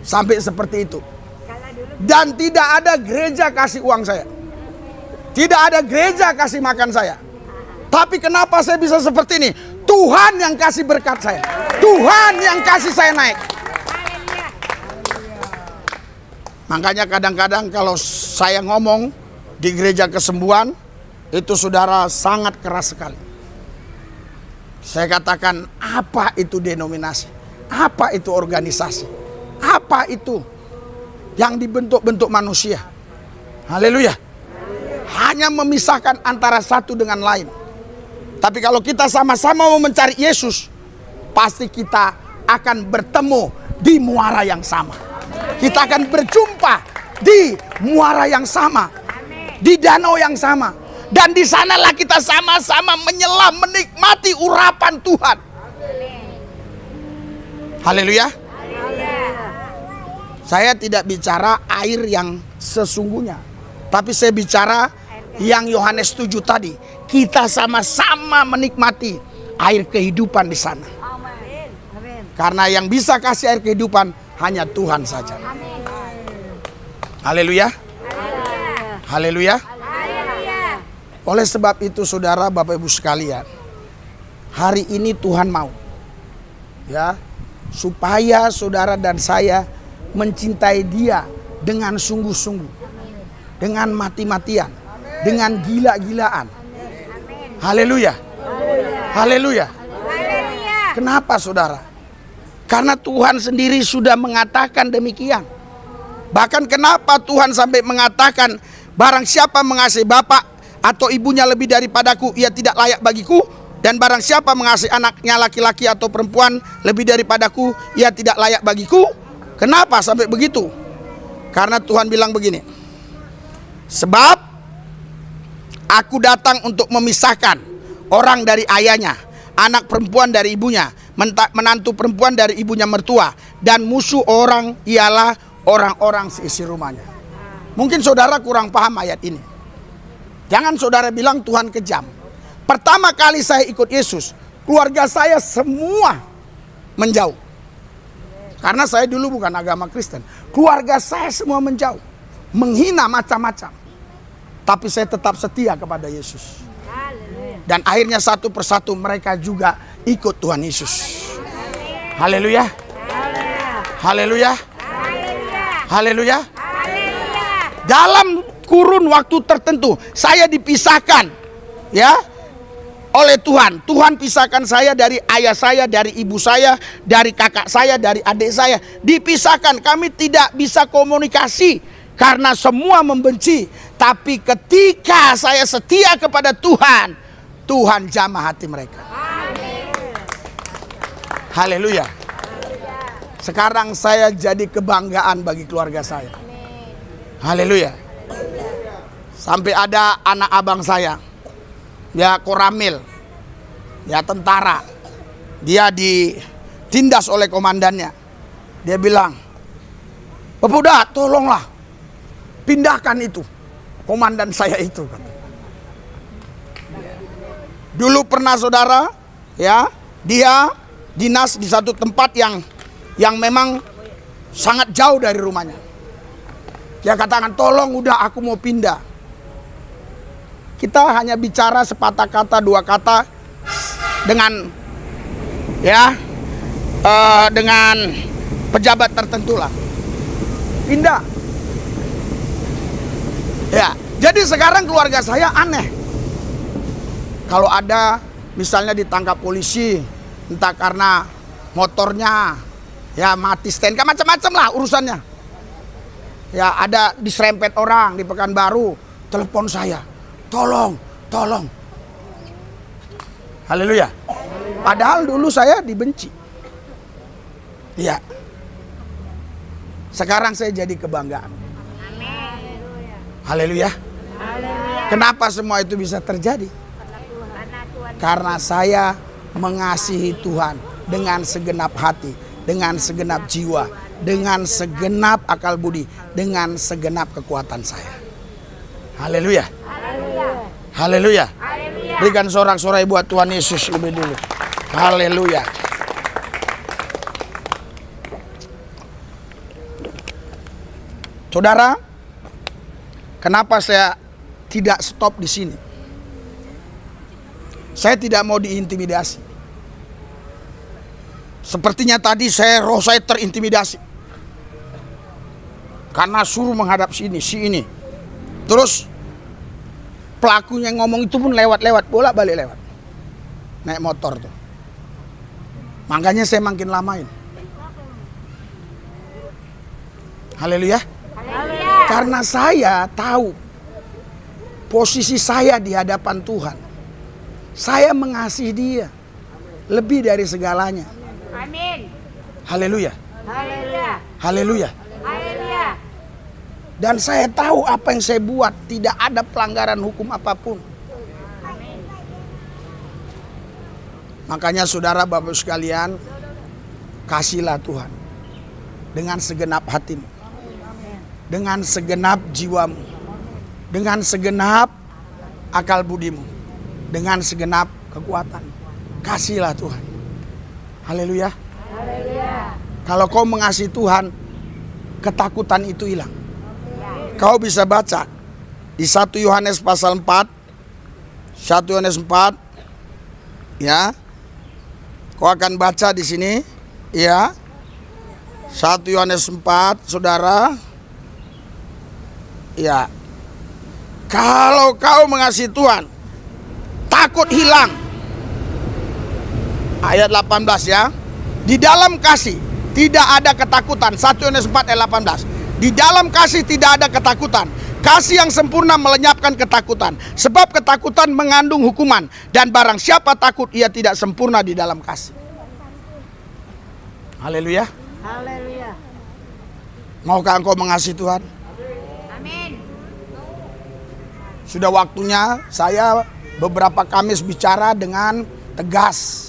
[SPEAKER 2] Sampai seperti itu. Dan tidak ada gereja kasih uang saya. Tidak ada gereja kasih makan saya. Tapi kenapa saya bisa seperti ini? Tuhan yang kasih berkat saya. Tuhan yang kasih saya naik. Makanya kadang-kadang kalau saya ngomong di gereja kesembuhan, itu saudara sangat keras sekali. Saya katakan, apa itu denominasi? Apa itu organisasi? Apa itu yang dibentuk-bentuk manusia? Haleluya. Hanya memisahkan antara satu dengan lain. Tapi kalau kita sama-sama mau mencari Yesus, pasti kita akan bertemu di muara yang sama. Kita akan berjumpa di muara yang sama, di danau yang sama. Dan di sanalah kita sama-sama menyelam, menikmati urapan Tuhan. Haleluya. Saya tidak bicara air yang sesungguhnya, tapi saya bicara yang Yohanes 7 tadi. Kita sama-sama menikmati air kehidupan di sana. Karena yang bisa kasih air kehidupan hanya Tuhan saja. Haleluya. Haleluya. Oleh sebab itu saudara, Bapak Ibu sekalian, hari ini Tuhan mau, ya, supaya saudara dan saya mencintai Dia dengan sungguh-sungguh, dengan mati-matian, dengan gila-gilaan. Haleluya. Haleluya. Kenapa saudara? Karena Tuhan sendiri sudah mengatakan demikian. Bahkan kenapa Tuhan sampai mengatakan, barang siapa mengasihi bapak atau ibunya lebih daripadaku, ia tidak layak bagiku. Dan barang siapa mengasihi anaknya laki-laki atau perempuan lebih daripadaku, ia tidak layak bagiku. Kenapa sampai begitu? Karena Tuhan bilang begini, sebab aku datang untuk memisahkan orang dari ayahnya, anak perempuan dari ibunya, menantu perempuan dari ibunya mertua, dan musuh orang ialah orang-orang seisi rumahnya. Mungkin saudara kurang paham ayat ini. Jangan saudara bilang Tuhan kejam. Pertama kali saya ikut Yesus, keluarga saya semua menjauh. Karena saya dulu bukan agama Kristen. Keluarga saya semua menjauh, menghina macam-macam. Tapi saya tetap setia kepada Yesus. Dan akhirnya satu persatu mereka juga ikut Tuhan Yesus. Haleluya. Haleluya. Haleluya. Dalam kurun waktu tertentu saya dipisahkan, ya, oleh Tuhan. Tuhan pisahkan saya dari ayah saya, dari ibu saya, dari kakak saya, dari adik saya. Dipisahkan, kami tidak bisa komunikasi karena semua membenci. Tapi ketika saya setia kepada Tuhan, Tuhan jamah hati mereka. Haleluya. Sekarang saya jadi kebanggaan bagi keluarga saya. Haleluya. Sampai ada anak abang saya, ya Koramil, ya tentara. Dia ditindas oleh komandannya. Dia bilang, "Pemuda, tolonglah pindahkan itu komandan saya itu." Dulu pernah saudara, ya, dia dinas di satu tempat yang memang sangat jauh dari rumahnya. Dia katakan, "Tolong, udah aku mau pindah." Kita hanya bicara sepatah kata, dua kata dengan dengan pejabat tertentu lah. Pindah. Ya, jadi sekarang keluarga saya aneh. Kalau ada misalnya ditangkap polisi, entah karena motornya ya mati STNK, macam-macam lah urusannya. Ya, ada diserempet orang di Pekanbaru, telepon saya. Tolong. Haleluya. Padahal dulu saya dibenci. Iya. Sekarang saya jadi kebanggaan. Haleluya. Kenapa semua itu bisa terjadi? Karena saya mengasihi Tuhan dengan segenap hati, dengan segenap jiwa, dengan segenap akal budi, dengan segenap kekuatan saya. Haleluya. Haleluya. Berikan sorak-sorai buat Tuhan Yesus lebih dulu. Haleluya. Saudara, kenapa saya tidak stop di sini? Saya tidak mau diintimidasi. Sepertinya tadi roh saya terintimidasi. Karena suruh menghadap sini, si ini. Terus pelakunya ngomong itu pun lewat-lewat, bolak-balik lewat. Naik motor tuh. Makanya saya makin lamain. Haleluya. Karena saya tahu posisi saya di hadapan Tuhan. Saya mengasihi Dia lebih dari segalanya.
[SPEAKER 4] Amin.
[SPEAKER 2] Haleluya.
[SPEAKER 4] Haleluya.
[SPEAKER 2] Haleluya.
[SPEAKER 4] Haleluya.
[SPEAKER 2] Dan saya tahu apa yang saya buat tidak ada pelanggaran hukum apapun. Makanya saudara Bapak sekalian, kasihlah Tuhan dengan segenap hatimu, dengan segenap jiwamu, dengan segenap akal budimu, dengan segenap kekuatan. Kasihlah Tuhan. Haleluya.
[SPEAKER 4] Haleluya.
[SPEAKER 2] Kalau kau mengasihi Tuhan, ketakutan itu hilang. Kau bisa baca di 1 Yohanes pasal 4. 1 Yohanes 4. Ya. Kau akan baca di sini, ya. 1 Yohanes 4, Saudara. Ya. Kalau kau mengasihi Tuhan, takut hilang. Ayat 18 ya. Di dalam kasih tidak ada ketakutan. 1 Yohanes 4 ayat 18. Di dalam kasih tidak ada ketakutan. Kasih yang sempurna melenyapkan ketakutan. Sebab ketakutan mengandung hukuman. Dan barang siapa takut, ia tidak sempurna di dalam kasih. Haleluya.
[SPEAKER 4] Haleluya.
[SPEAKER 2] Maukah engkau mengasihi Tuhan?
[SPEAKER 4] Amin.
[SPEAKER 2] Sudah waktunya saya beberapa Kamis bicara dengan tegas.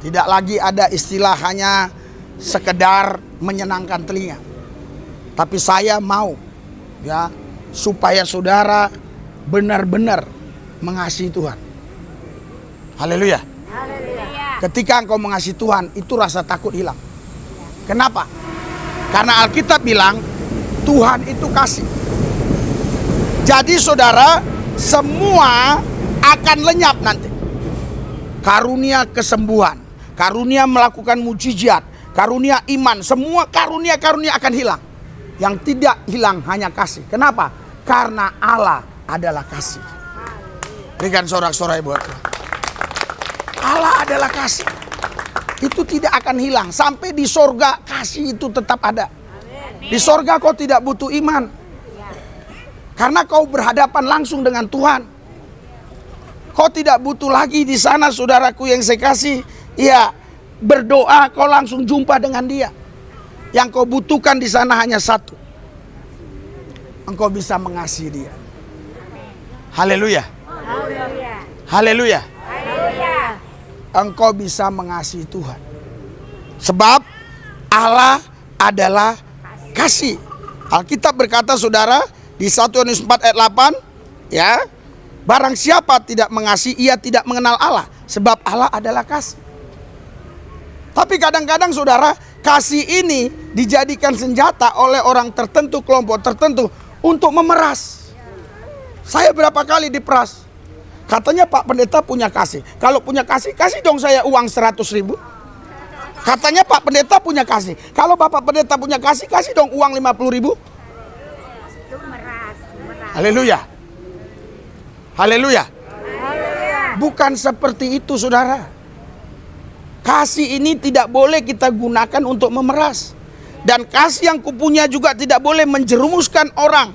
[SPEAKER 2] Tidak lagi ada istilah hanya sekedar menyenangkan telinga. Tapi saya mau ya supaya saudara benar-benar mengasihi Tuhan. Haleluya.
[SPEAKER 4] Haleluya.
[SPEAKER 2] Ketika engkau mengasihi Tuhan, itu rasa takut hilang. Kenapa? Karena Alkitab bilang Tuhan itu kasih. Jadi saudara, semua akan lenyap nanti. Karunia kesembuhan, karunia melakukan mujizat, karunia iman, semua karunia-karunia akan hilang. Yang tidak hilang hanya kasih. Kenapa? Karena Allah adalah kasih. Berikan sorak-sorai buat Tuhan. Allah adalah kasih. Itu tidak akan hilang. Sampai di sorga kasih itu tetap ada. Di sorga kau tidak butuh iman. Karena kau berhadapan langsung dengan Tuhan. Kau tidak butuh lagi di sana, saudaraku yang saya kasih. Ya, berdoa kau langsung jumpa dengan Dia. Yang kau butuhkan di sana hanya satu. Engkau bisa mengasihi Dia. Haleluya. Haleluya. Engkau bisa mengasihi Tuhan. Sebab Allah adalah kasih. Alkitab berkata, saudara, di 1 Yohanes 4 ayat 8, ya, barang siapa tidak mengasihi, ia tidak mengenal Allah, sebab Allah adalah kasih. Tapi kadang-kadang, saudara, kasih ini dijadikan senjata oleh orang tertentu, kelompok tertentu untuk memeras. Saya berapa kali diperas. Katanya Pak Pendeta punya kasih. Kalau punya kasih, kasih dong saya uang 100.000. Katanya Pak Pendeta punya kasih. Kalau Bapak Pendeta punya kasih, kasih dong uang 50.000. Haleluya. Haleluya. Bukan seperti itu, saudara. Kasih ini tidak boleh kita gunakan untuk memeras. Dan kasih yang kupunya juga tidak boleh menjerumuskan orang.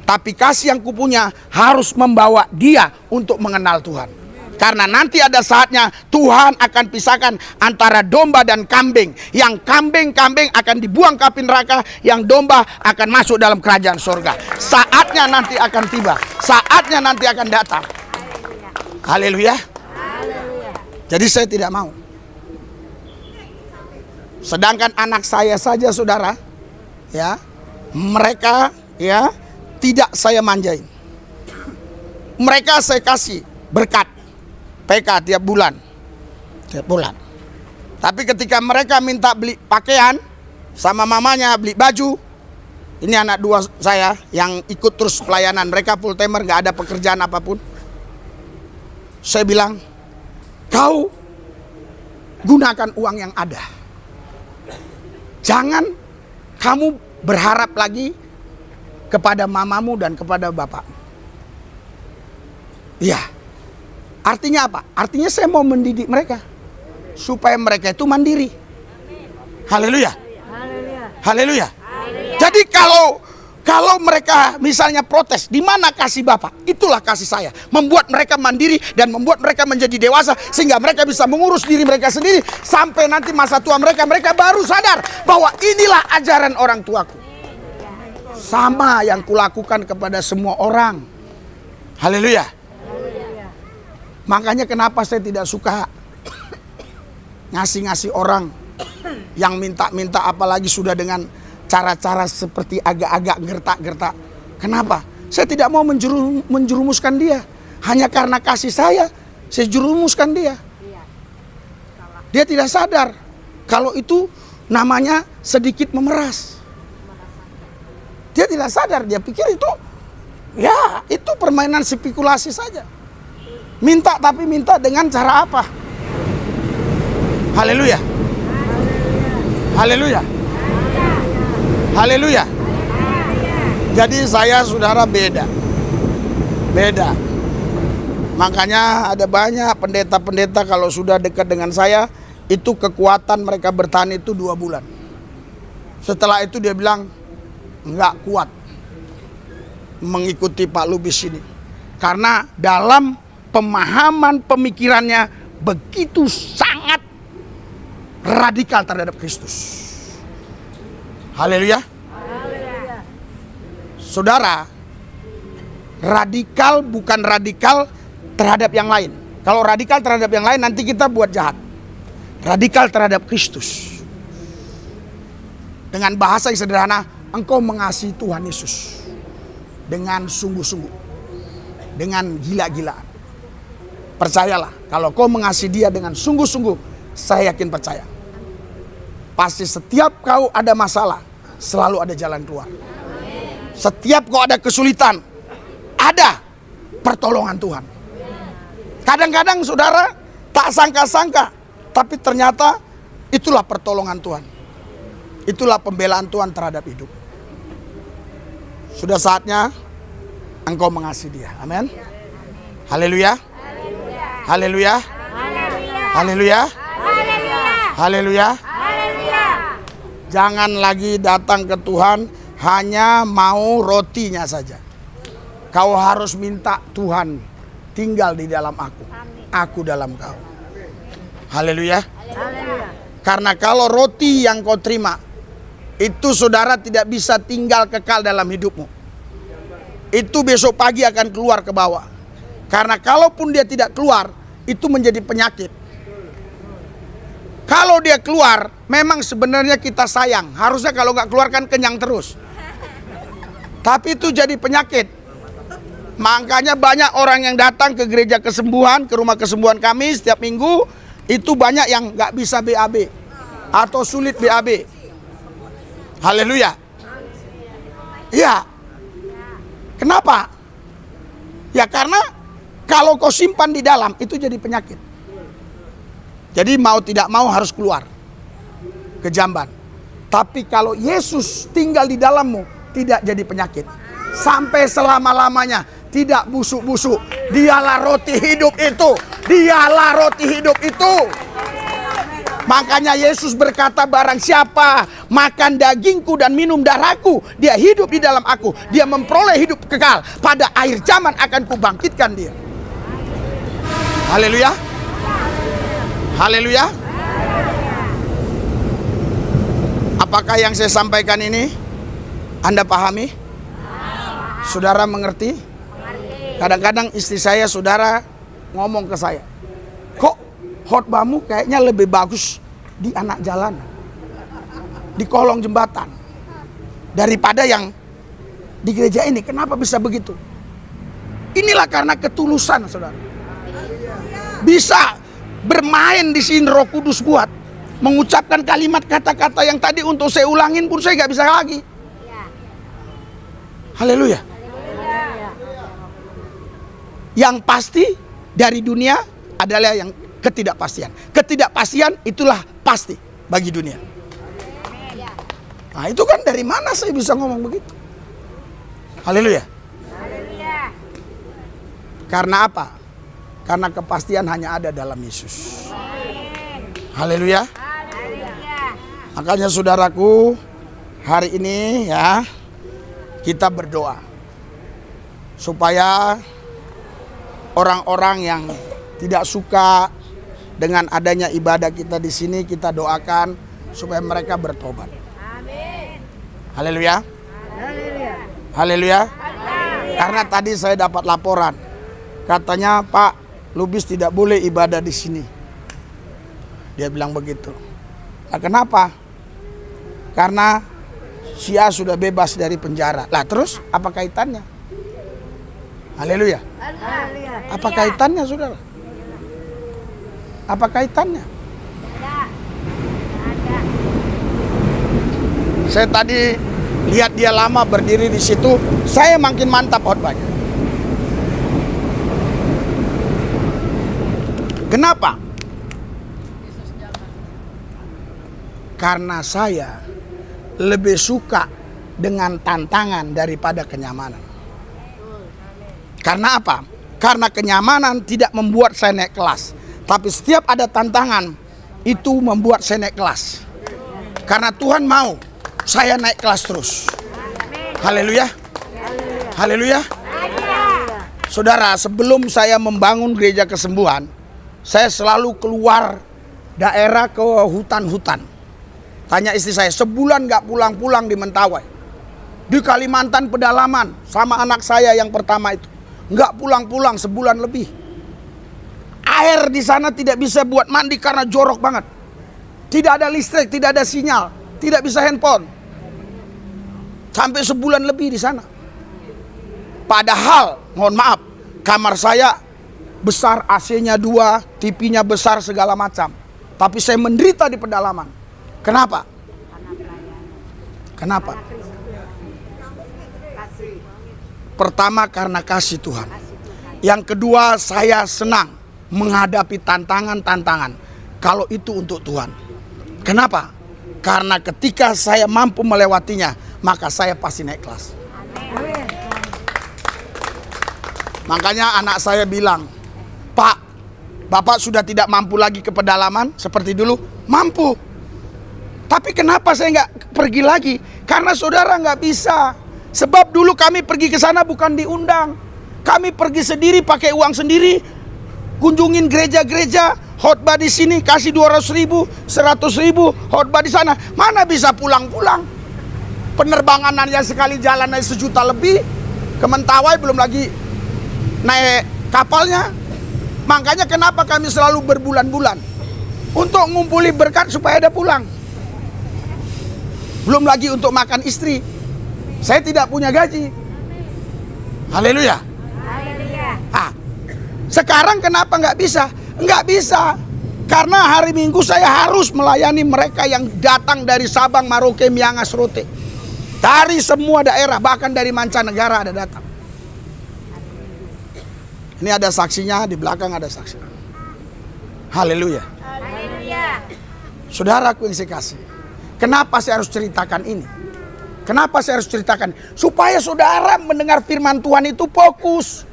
[SPEAKER 2] Tapi kasih yang kupunya harus membawa dia untuk mengenal Tuhan. Karena nanti ada saatnya Tuhan akan pisahkan antara domba dan kambing. Yang kambing akan dibuang ke api neraka, yang domba akan masuk dalam kerajaan surga. Saatnya nanti akan tiba. Saatnya nanti akan datang. Haleluya. Jadi saya tidak mau. Sedangkan anak saya saja, saudara, ya, mereka, ya, tidak saya manjain. Mereka saya kasih berkat PK tiap bulan. Tapi ketika mereka minta beli pakaian sama mamanya, beli baju, ini anak dua saya yang ikut terus pelayanan, mereka full timer, nggak ada pekerjaan apapun. Saya bilang, kau gunakan uang yang ada. Jangan kamu berharap lagi kepada mamamu dan kepada bapak. Iya. Artinya apa? Artinya saya mau mendidik mereka supaya mereka itu mandiri. Haleluya. Haleluya. Jadi kalau mereka misalnya protes, di mana kasih Bapak? Itulah kasih saya. Membuat mereka mandiri dan membuat mereka menjadi dewasa sehingga mereka bisa mengurus diri mereka sendiri sampai nanti masa tua mereka baru sadar bahwa inilah ajaran orang tuaku. Sama yang kulakukan kepada semua orang. Haleluya. Makanya kenapa saya tidak suka ngasih-ngasih orang yang minta-minta, apalagi sudah dengan cara-cara seperti agak-agak gertak-gertak. Kenapa? Saya tidak mau menjerumuskan dia. Hanya karena kasih saya jerumuskan dia. Dia tidak sadar kalau itu namanya sedikit memeras. Dia tidak sadar, dia pikir itu, ya, itu permainan spekulasi saja. Minta, tapi minta dengan cara apa? Haleluya. Haleluya. Haleluya. Jadi saya, saudara, beda. Makanya ada banyak pendeta-pendeta kalau sudah dekat dengan saya, itu kekuatan mereka bertahan itu 2 bulan. Setelah itu dia bilang, enggak kuat mengikuti Pak Lubis ini. Karena dalam pemahaman pemikirannya begitu sangat radikal terhadap Kristus. Haleluya. Saudara, radikal bukan radikal terhadap yang lain. Kalau radikal terhadap yang lain nanti kita buat jahat. Radikal terhadap Kristus. Dengan bahasa yang sederhana, engkau mengasihi Tuhan Yesus dengan sungguh-sungguh, dengan gila-gilaan. Percayalah, kalau kau mengasihi dia dengan sungguh-sungguh, saya yakin percaya. Pasti setiap kau ada masalah, selalu ada jalan keluar. Setiap kau ada kesulitan, ada pertolongan Tuhan. Kadang-kadang, saudara, tak sangka-sangka, tapi ternyata itulah pertolongan Tuhan. Itulah pembelaan Tuhan terhadap hidup. Sudah saatnya engkau mengasihi dia. Amin. Haleluya. Haleluya.
[SPEAKER 4] Haleluya.
[SPEAKER 2] Haleluya.
[SPEAKER 4] Haleluya.
[SPEAKER 2] Haleluya.
[SPEAKER 4] Haleluya.
[SPEAKER 2] Jangan lagi datang ke Tuhan hanya mau rotinya saja. Kau harus minta Tuhan tinggal di dalam aku dalam kau. Haleluya.
[SPEAKER 4] Haleluya.
[SPEAKER 2] Karena kalau roti yang kau terima itu saudara tidak bisa tinggal kekal dalam hidupmu. Itu besok pagi akan keluar ke bawah. Karena kalaupun dia tidak keluar, itu menjadi penyakit. Kalau dia keluar, memang sebenarnya kita sayang. Harusnya kalau nggak keluar kan kenyang terus. Tapi itu jadi penyakit. Makanya banyak orang yang datang ke gereja kesembuhan, ke rumah kesembuhan kami setiap minggu. Itu banyak yang nggak bisa BAB. Atau sulit BAB. Haleluya. Iya. Kenapa? Ya karena kalau kau simpan di dalam, itu jadi penyakit. Jadi mau tidak mau harus keluar ke jamban. Tapi kalau Yesus tinggal di dalammu, tidak jadi penyakit. Sampai selama-lamanya, tidak busuk-busuk. Dialah roti hidup itu. Dialah roti hidup itu. Makanya Yesus berkata, barang siapa makan dagingku dan minum darahku, dia hidup di dalam aku. Dia memperoleh hidup kekal. Pada akhir zaman akan kubangkitkan dia. Haleluya. Haleluya. Apakah yang saya sampaikan ini Anda pahami? Saudara mengerti? Kadang-kadang istri saya, saudara, ngomong ke saya, kok khotbahmu kayaknya lebih bagus di anak jalan, di kolong jembatan, daripada yang di gereja ini. Kenapa bisa begitu? Inilah karena ketulusan, saudara. Bisa bermain di sini Roh Kudus buat mengucapkan kalimat kata-kata yang tadi untuk saya ulangin pun saya gak bisa lagi. Haleluya. Yang pasti dari dunia adalah yang ketidakpastian. Ketidakpastian itulah pasti bagi dunia. Nah itu kan dari mana saya bisa ngomong begitu? Haleluya. Karena apa? Karena kepastian hanya ada dalam Yesus. Haleluya. Makanya saudaraku, hari ini ya kita berdoa supaya orang-orang yang tidak suka dengan adanya ibadah kita di sini, kita doakan supaya mereka bertobat. Haleluya. Haleluya. Karena tadi saya dapat laporan, katanya Pak Lubis tidak boleh ibadah di sini. Dia bilang begitu. Nah, kenapa? Karena si A sudah bebas dari penjara. Lah terus apa kaitannya? Haleluya. Apa kaitannya, saudara? Apa kaitannya? Saya tadi lihat dia lama berdiri di situ, saya makin mantap khotbahnya. Kenapa? Karena saya lebih suka dengan tantangan daripada kenyamanan. Karena apa? Karena kenyamanan tidak membuat saya naik kelas. Tapi setiap ada tantangan, itu membuat saya naik kelas. Karena Tuhan mau saya naik kelas terus. Haleluya. Haleluya. Saudara, sebelum saya membangun gereja kesembuhan, saya selalu keluar daerah ke hutan-hutan. Tanya istri saya, sebulan gak pulang-pulang di Mentawai. Di Kalimantan pedalaman sama anak saya yang pertama itu. Gak pulang-pulang sebulan lebih. Air di sana tidak bisa buat mandi karena jorok banget. Tidak ada listrik, tidak ada sinyal, tidak bisa handphone. Sampai sebulan lebih di sana. Padahal, mohon maaf, kamar saya besar, AC-nya 2, TV-nya besar segala macam. Tapi saya menderita di pedalaman. Kenapa? Kenapa? Pertama karena kasih Tuhan. Yang kedua, saya senang menghadapi tantangan-tantangan kalau itu untuk Tuhan. Kenapa? Karena ketika saya mampu melewatinya, maka saya pasti naik kelas. Makanya anak saya bilang, Pak, Bapak sudah tidak mampu lagi ke pedalaman seperti dulu? Mampu. Tapi kenapa saya nggak pergi lagi? Karena saudara nggak bisa. Sebab dulu kami pergi ke sana bukan diundang. Kami pergi sendiri pakai uang sendiri. Kunjungin gereja-gereja, khotbah di sini kasih 200.000, 100.000, khotbah di sana. Mana bisa pulang-pulang? Penerbangan hanya sekali jalan naik 1 juta lebih. Ke Mentawai belum lagi naik kapalnya. Makanya kenapa kami selalu berbulan-bulan untuk ngumpuli berkat supaya ada pulang. Belum lagi untuk makan istri. Saya tidak punya gaji. Haleluya. Ah, sekarang kenapa nggak bisa? Nggak bisa. Karena hari Minggu saya harus melayani mereka yang datang dari Sabang, Merauke, Miangas, Rote. Dari semua daerah, bahkan dari mancanegara ada datang. Ini ada saksinya, di belakang ada saksi. Haleluya. Saudaraku yang saya kasih, kenapa saya harus ceritakan ini? Kenapa saya harus ceritakan? Supaya saudara mendengar firman Tuhan itu fokus.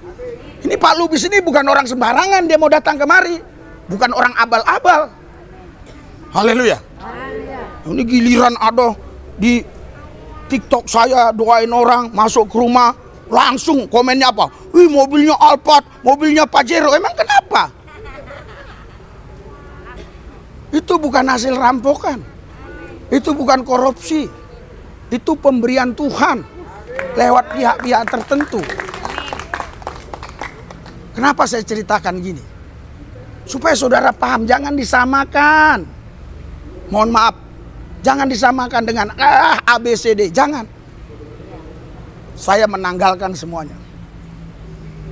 [SPEAKER 2] Ini Pak Lubis ini bukan orang sembarangan, dia mau datang kemari. Bukan orang abal-abal. Haleluya. Ini giliran ada di TikTok saya doain orang masuk ke rumah. Langsung komennya apa? Wih, mobilnya Alphard, mobilnya Pajero. Emang kenapa? Itu bukan hasil rampokan. Itu bukan korupsi. Itu pemberian Tuhan lewat pihak-pihak tertentu. Kenapa saya ceritakan gini? Supaya saudara paham, jangan disamakan. Mohon maaf, jangan disamakan dengan ABCD, jangan. Saya menanggalkan semuanya.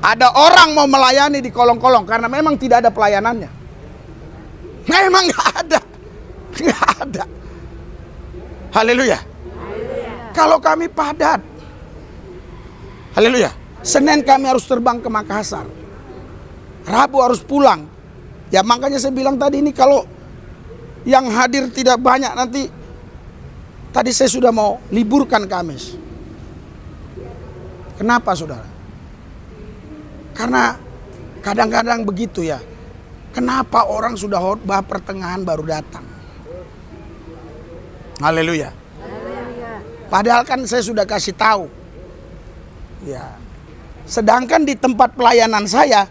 [SPEAKER 2] Ada orang mau melayani di kolong-kolong karena memang tidak ada pelayanannya. Memang nggak ada, nggak ada. Haleluya. Kalau kami padat, haleluya. Senin kami harus terbang ke Makassar. Rabu harus pulang. Ya makanya saya bilang tadi ini kalau yang hadir tidak banyak nanti. Tadi saya sudah mau liburkan Kamis. Kenapa saudara? Karena kadang-kadang begitu ya. Kenapa orang sudah khotbah pertengahan baru datang? Haleluya. Padahal kan saya sudah kasih tahu. Ya. Sedangkan di tempat pelayanan saya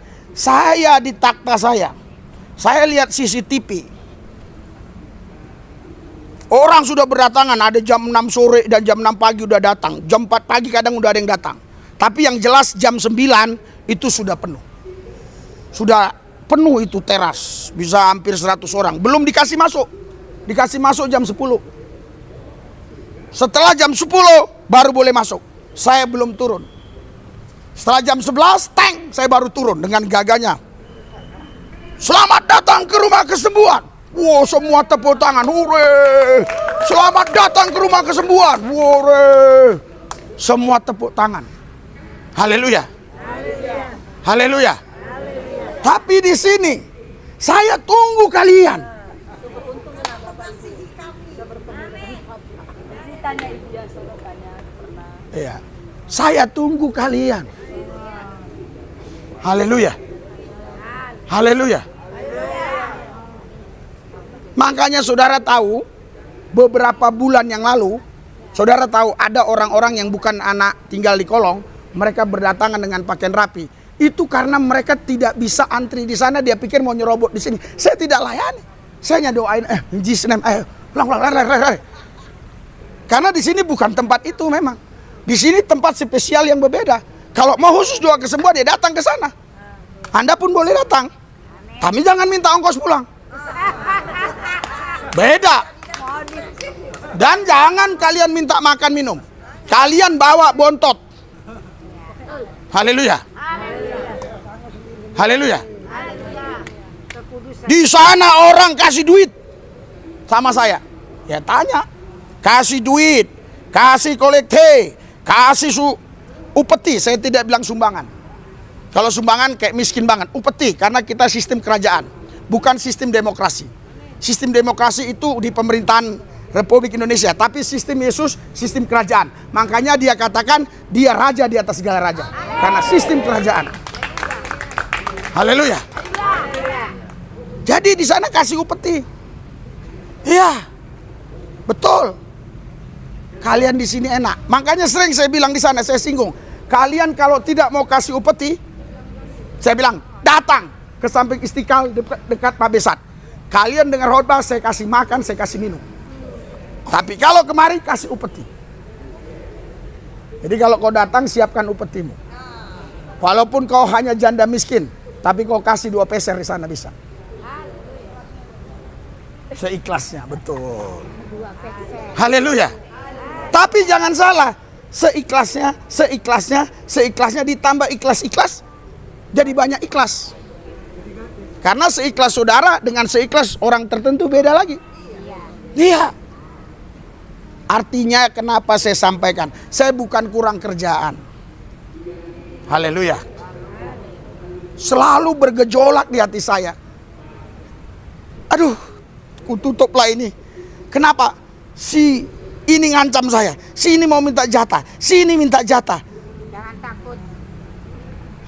[SPEAKER 2] di takta saya lihat CCTV. Orang sudah berdatangan, ada jam 6 sore dan jam 6 pagi udah datang. Jam 4 pagi kadang udah ada yang datang. Tapi yang jelas jam 9 itu sudah penuh. Sudah penuh itu teras. Bisa hampir 100 orang. Belum dikasih masuk. Dikasih masuk jam 10. Setelah jam 10 baru boleh masuk. Saya belum turun. Setelah jam 11, saya baru turun dengan gagahnya. Selamat datang ke rumah kesembuhan. Wow, semua tepuk tangan. Hore! Selamat datang ke rumah kesembuhan. Hore! Semua tepuk tangan. Haleluya. Haleluya. Tapi di sini saya tunggu kalian. Iya. Saya tunggu kalian. Haleluya. Haleluya. Makanya saudara tahu beberapa bulan yang lalu, saudara tahu ada orang-orang yang bukan anak tinggal di kolong, mereka berdatangan dengan pakaian rapi. Itu karena mereka tidak bisa antri di sana, dia pikir mau nyerobot di sini. Saya tidak layani. Saya hanya doain, pulang. Karena di sini bukan tempat itu memang. Di sini tempat spesial yang berbeda. Kalau mau khusus doa kesembuhan, dia datang ke sana. Anda pun boleh datang. Tapi jangan minta ongkos pulang. Beda. Dan jangan kalian minta makan minum. Kalian bawa bontot. Haleluya. Haleluya. Di sana orang kasih duit sama saya. Ya tanya. Kasih duit, kasih kolekte, kasih upeti. Saya tidak bilang sumbangan. Kalau sumbangan kayak miskin banget. Upeti karena kita sistem kerajaan, bukan sistem demokrasi. Sistem demokrasi itu di pemerintahan Republik Indonesia, tapi sistem Yesus sistem kerajaan. Makanya dia katakan dia raja di atas segala raja. Karena sistem kerajaan. Haleluya. Jadi di sana kasih upeti. Iya, betul. Kalian di sini enak. Makanya sering saya bilang di sana, saya singgung. Kalian kalau tidak mau kasih upeti, saya bilang datang ke samping Istiqlal dekat Pak Besat. Kalian dengar khotbah, saya kasih makan, saya kasih minum. Tapi kalau kemari kasih upeti. Jadi kalau kau datang siapkan upetimu. Walaupun kau hanya janda miskin, tapi kau kasih 2 peser di sana bisa. Seikhlasnya, betul. Haleluya. Tapi jangan salah, seikhlasnya ditambah ikhlas-ikhlas, jadi banyak ikhlas. Karena seikhlas saudara dengan seikhlas orang tertentu beda lagi. Iya. Artinya kenapa saya sampaikan, saya bukan kurang kerjaan. Haleluya. Selalu bergejolak di hati saya. Aduh, kututuplah ini. Kenapa? Si ini ngancam saya, si ini mau minta jatah, si ini minta jatah.
[SPEAKER 4] Jangan takut.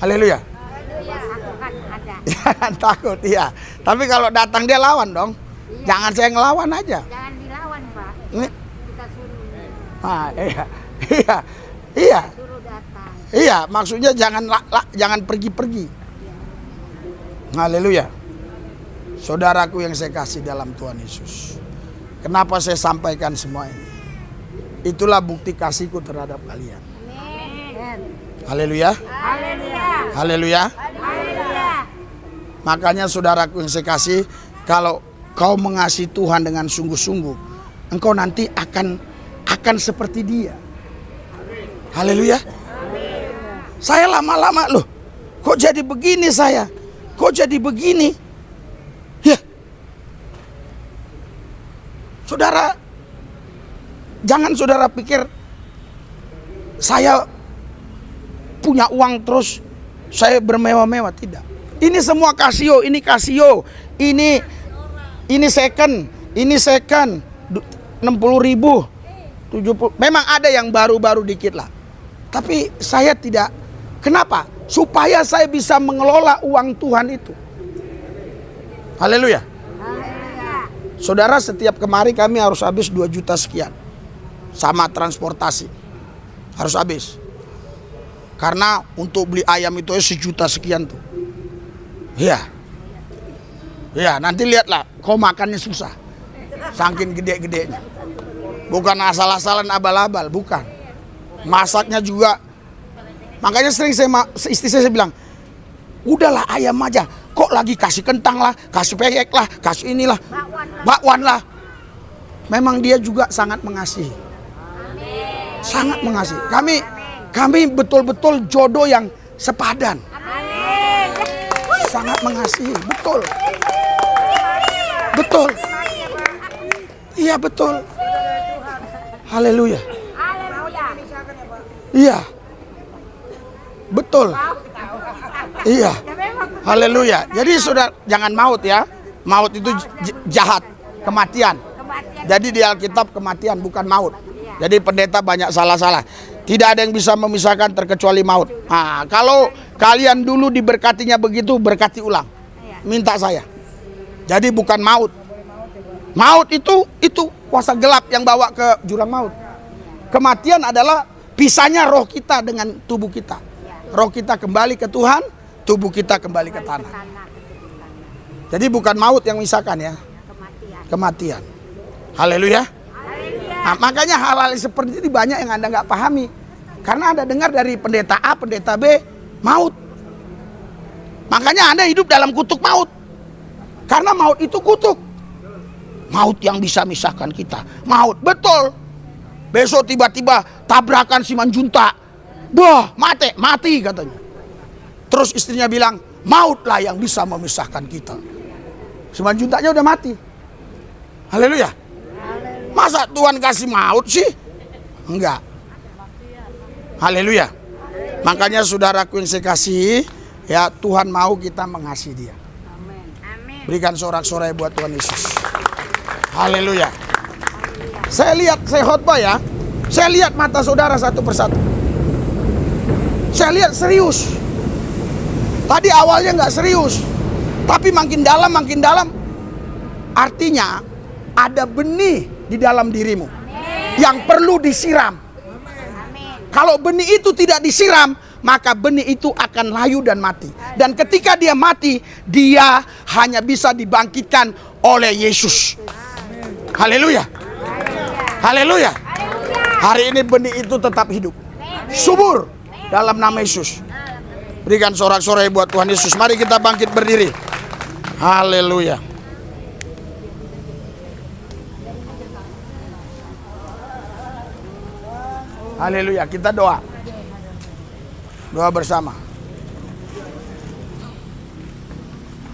[SPEAKER 2] Haleluya.
[SPEAKER 4] Haleluya, aku kan ada.
[SPEAKER 2] Jangan takut, iya. Tapi kalau datang dia lawan dong.
[SPEAKER 4] Iya.
[SPEAKER 2] Jangan saya ngelawan aja.
[SPEAKER 4] Jangan dilawan, Pak.
[SPEAKER 2] Ini.
[SPEAKER 4] Kita suruh.
[SPEAKER 2] Ah, iya.
[SPEAKER 4] Suruh datang.
[SPEAKER 2] Iya, maksudnya jangan pergi-pergi. Haleluya. Saudaraku yang saya kasih dalam Tuhan Yesus. Kenapa saya sampaikan semua ini? Itulah bukti kasihku terhadap kalian.
[SPEAKER 4] Amin.
[SPEAKER 2] Haleluya.
[SPEAKER 4] Haleluya.
[SPEAKER 2] Haleluya.
[SPEAKER 4] Haleluya.
[SPEAKER 2] Makanya saudaraku yang saya kasih, kalau kau mengasihi Tuhan dengan sungguh-sungguh, engkau nanti akan seperti Dia. Haleluya. Saya lama-lama loh, kok jadi begini saya? Kok jadi begini? Ya. Saudara, jangan saudara pikir saya punya uang terus saya bermewah-mewah, tidak. Ini semua Casio, ini Casio, ini second, 60.000, 70. Memang ada yang baru-baru dikit lah. Tapi saya tidak. Kenapa? Supaya saya bisa mengelola uang Tuhan itu. Haleluya.
[SPEAKER 4] Haleluya.
[SPEAKER 2] Saudara, setiap kemari kami harus habis 2 juta sekian. Sama transportasi. Harus habis. Karena untuk beli ayam itu 1 juta sekian tuh. Iya. Ya, nanti lihatlah, kau makannya susah. Saking gede-gedenya. Bukan asal-asalan abal-abal, bukan. Masaknya juga. Makanya sering istri saya bilang, udahlah ayam aja. Kok lagi kasih kentang lah, kasih peyek lah, kasih inilah, bakwan lah. Memang dia juga sangat mengasihi. Sangat mengasihi. Kami betul-betul jodoh yang sepadan. Sangat mengasihi, betul. Betul. Iya, betul. Haleluya. Iya. Betul. Iya. Haleluya. Jadi sudah jangan maut ya. Maut itu jahat, kematian. Jadi di Alkitab kematian bukan maut. Jadi pendeta banyak salah-salah. Tidak ada yang bisa memisahkan terkecuali maut. Nah, kalau kalian dulu diberkatinya begitu, berkati ulang. Minta saya. Jadi bukan maut. Maut itu kuasa gelap yang bawa ke jurang maut. Kematian adalah pisahnya roh kita dengan tubuh kita. Roh kita kembali ke Tuhan, tubuh kita kembali ke tanah. Jadi bukan maut yang misahkan ya. Kematian. Haleluya. Nah, makanya hal-hal seperti ini banyak yang Anda nggak pahami. Karena Anda dengar dari pendeta A, pendeta B, maut. Makanya Anda hidup dalam kutuk maut. Karena maut itu kutuk. Maut yang bisa misahkan kita. Maut, betul. Besok tiba-tiba tabrakan Simanjuntak. Wah, mati katanya. Terus istrinya bilang, mautlah yang bisa memisahkan kita. Simanjuntaknya udah mati. Haleluya. Masa Tuhan kasih maut sih? Enggak. Haleluya. Makanya saudaraku yang saya kasih, ya Tuhan mau kita mengasihi Dia. Berikan sorak-sorai buat Tuhan Yesus. Haleluya. Saya khotbah ya. Saya lihat mata saudara satu persatu. Saya lihat serius. Tadi awalnya nggak serius. Tapi makin dalam, artinya ada benih di dalam dirimu yang perlu disiram. Kalau benih itu tidak disiram, maka benih itu akan layu dan mati. Dan ketika dia mati, dia hanya bisa dibangkitkan oleh Yesus. Haleluya. Haleluya. Hari ini benih itu tetap hidup, subur dalam nama Yesus. Berikan sorak-sorai buat Tuhan Yesus. Mari kita bangkit berdiri. Haleluya. Haleluya, kita doa. Doa bersama.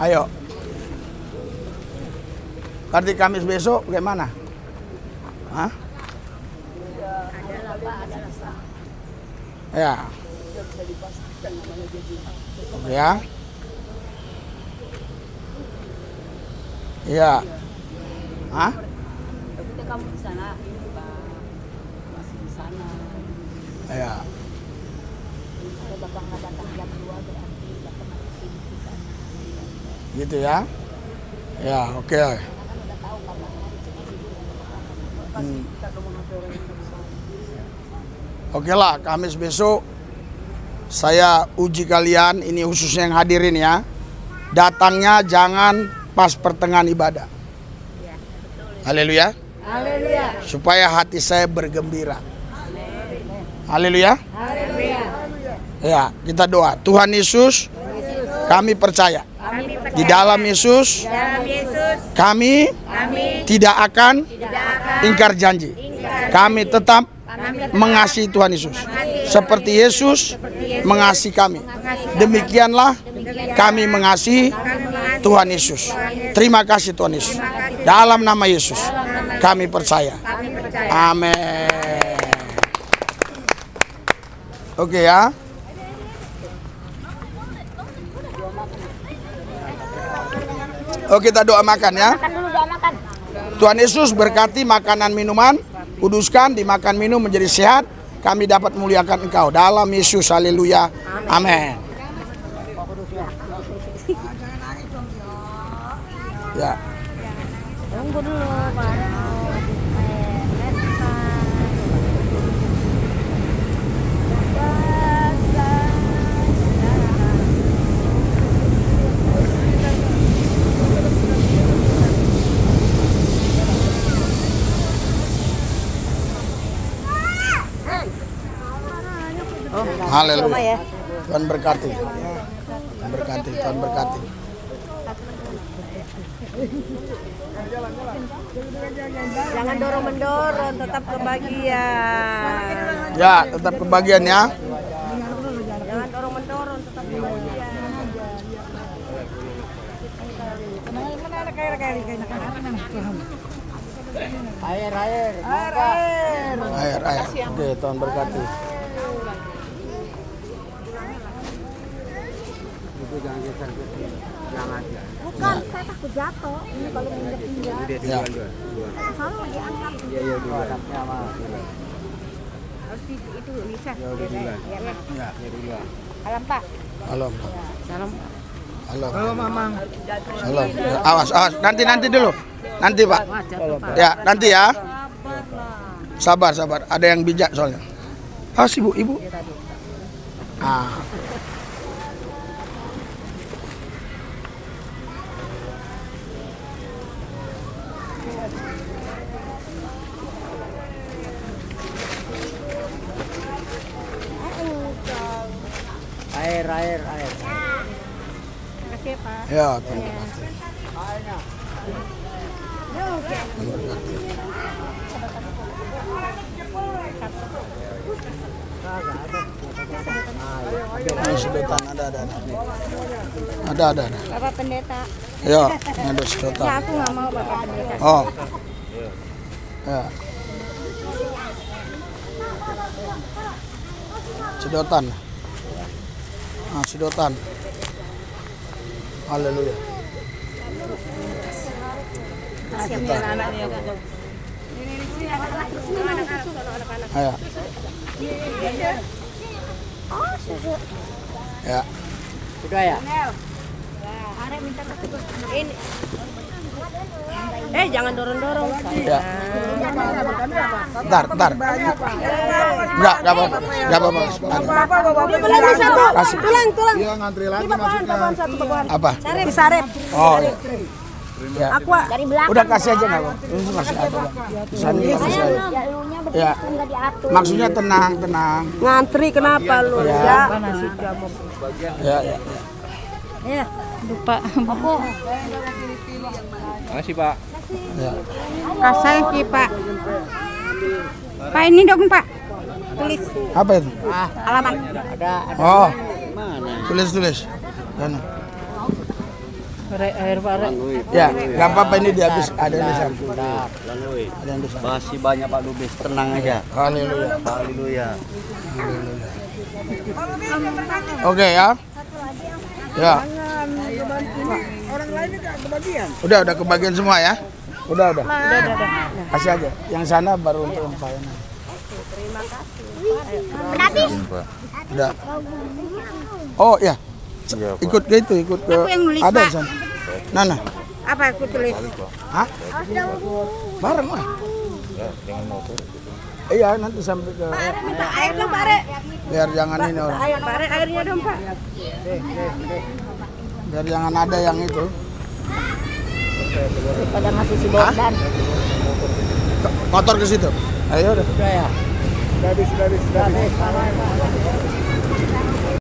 [SPEAKER 2] Ayo. Berarti Kamis besok bagaimana? Hah? Ya. Oke ya. Iya. Hah?
[SPEAKER 5] Tapi kamu di sana, masih di sana.
[SPEAKER 2] Ya.
[SPEAKER 5] Kalau Bapak nggak datang jam 2 berarti Bapak masih sibuk di sana.
[SPEAKER 2] Gitu ya. Ya, oke. Oke lah, Kamis besok saya uji kalian, ini khususnya yang hadirin ya. Datangnya jangan pas pertengahan ibadah. Haleluya.
[SPEAKER 5] Haleluya.
[SPEAKER 2] Supaya hati saya bergembira. Haleluya.
[SPEAKER 5] Haleluya.
[SPEAKER 2] Ya, kita doa. Tuhan Yesus, kami percaya. Di dalam Yesus, kami tidak akan ingkar janji. Kami tetap mengasihi Tuhan Yesus. Seperti Yesus mengasihi kami. Demikianlah kami mengasihi Tuhan Yesus. Terima kasih Tuhan Yesus. Dalam nama Yesus kami percaya. Amin. Oke ya. Oke, kita doa makan ya. Tuhan Yesus berkati makanan minuman, kuduskan dimakan minum menjadi sehat. Kami dapat memuliakan Engkau dalam Yesus. Haleluya. Amin. Ya.
[SPEAKER 4] Tunggu dulu, Pak.
[SPEAKER 2] Haleluya. Tuhan berkati. Tuhan berkati. Tuhan berkati.
[SPEAKER 4] Jangan dorong-mendorong, tetap kebagian.
[SPEAKER 2] Ya, tetap kebagian ya.
[SPEAKER 4] Jangan dorong-mendorong, tetap kebagian.
[SPEAKER 1] Air.
[SPEAKER 2] Air. Oke, Tuhan berkati.
[SPEAKER 4] Bukan, saya takut jatuh. Ini kalau injak-injak.
[SPEAKER 2] Ya.
[SPEAKER 4] Salah diangkat.
[SPEAKER 1] Iya dulu.
[SPEAKER 4] Harus itu bisa.
[SPEAKER 2] Ya.
[SPEAKER 4] Salam Pak.
[SPEAKER 2] Salam.
[SPEAKER 4] Salam.
[SPEAKER 2] Halo Mamang. Salam. Ya, awas. Nanti dulu. Nanti Pak. Ya, nanti ya. Sabar. Ada yang bijak soalnya. Awas ibu. Ah.
[SPEAKER 1] Air.
[SPEAKER 4] Makasih Pak.
[SPEAKER 2] Ya, Tuhan berkati. Tuhan berkati. Ini sedotan ada.
[SPEAKER 4] Bapak Pendeta.
[SPEAKER 2] Ya, ini ada sedotan.
[SPEAKER 4] Ya aku nggak mau Bapak Pendeta.
[SPEAKER 2] Oh. Ya. Sedotan. Sedotan. Haleluya. Ayo.
[SPEAKER 4] Oh, susu.
[SPEAKER 2] Ya.
[SPEAKER 1] Sudah ya?
[SPEAKER 5] Ini. Jangan dorong-dorong.
[SPEAKER 2] Ya. Bentar. Enggak apa-apa. Kasih.
[SPEAKER 4] Tulang.
[SPEAKER 2] Iya ngantri lagi maksudnya. Apa?
[SPEAKER 4] Sarep.
[SPEAKER 2] Oh iya. Ya.
[SPEAKER 4] Aku
[SPEAKER 5] Dari belakang.
[SPEAKER 2] Udah kasih aja nggak, Bang? Ini masih ada, Bang. Di sana juga masih ada. Ya.
[SPEAKER 5] Enggak diatur.
[SPEAKER 2] Maksudnya tenang.
[SPEAKER 4] ngantri kenapa lu?
[SPEAKER 2] Ya.
[SPEAKER 4] Ya.
[SPEAKER 2] Ya.
[SPEAKER 4] Lupa.
[SPEAKER 1] Makasih, Pak.
[SPEAKER 2] Ya.
[SPEAKER 4] Kasih ki Pak. Pak ini dong Pak. Tulis
[SPEAKER 2] Apa itu?
[SPEAKER 4] alamat.
[SPEAKER 1] Ada.
[SPEAKER 2] Oh,
[SPEAKER 1] Mana?
[SPEAKER 2] tulis. Sana.
[SPEAKER 1] Air Pak.
[SPEAKER 2] Ya, nggak apa-apa ini dihabis. Ada yang di sana.
[SPEAKER 1] Lalu.
[SPEAKER 2] Ada yang di sana.
[SPEAKER 1] Masih banyak Pak Dubes, tenang aja.
[SPEAKER 2] Haleluya.
[SPEAKER 1] Haleluya.
[SPEAKER 2] Oke ya. Ya. Udah kebagian semua ya. Udah. Kasih aja. Yang sana baru untuk yang pelayanan. Udah. Oh ya. Ikut ke itu, ikut ke.
[SPEAKER 4] Aku yang nulis,
[SPEAKER 2] Ada
[SPEAKER 4] Pak.
[SPEAKER 2] di sana. Nana.
[SPEAKER 4] Apa aku tulis?
[SPEAKER 2] Hah? Bareng lah. Iya, nanti sampai ke.
[SPEAKER 4] Minta air dong Pak Re.
[SPEAKER 2] Biar jangan ini orang.
[SPEAKER 4] Pak Re airnya dong Pak.
[SPEAKER 2] Biar jangan ada yang itu.
[SPEAKER 5] Pada ngasih si Bondan.
[SPEAKER 2] Motor ke situ. Ayo udah.
[SPEAKER 1] Sudah ya. Sudah habis.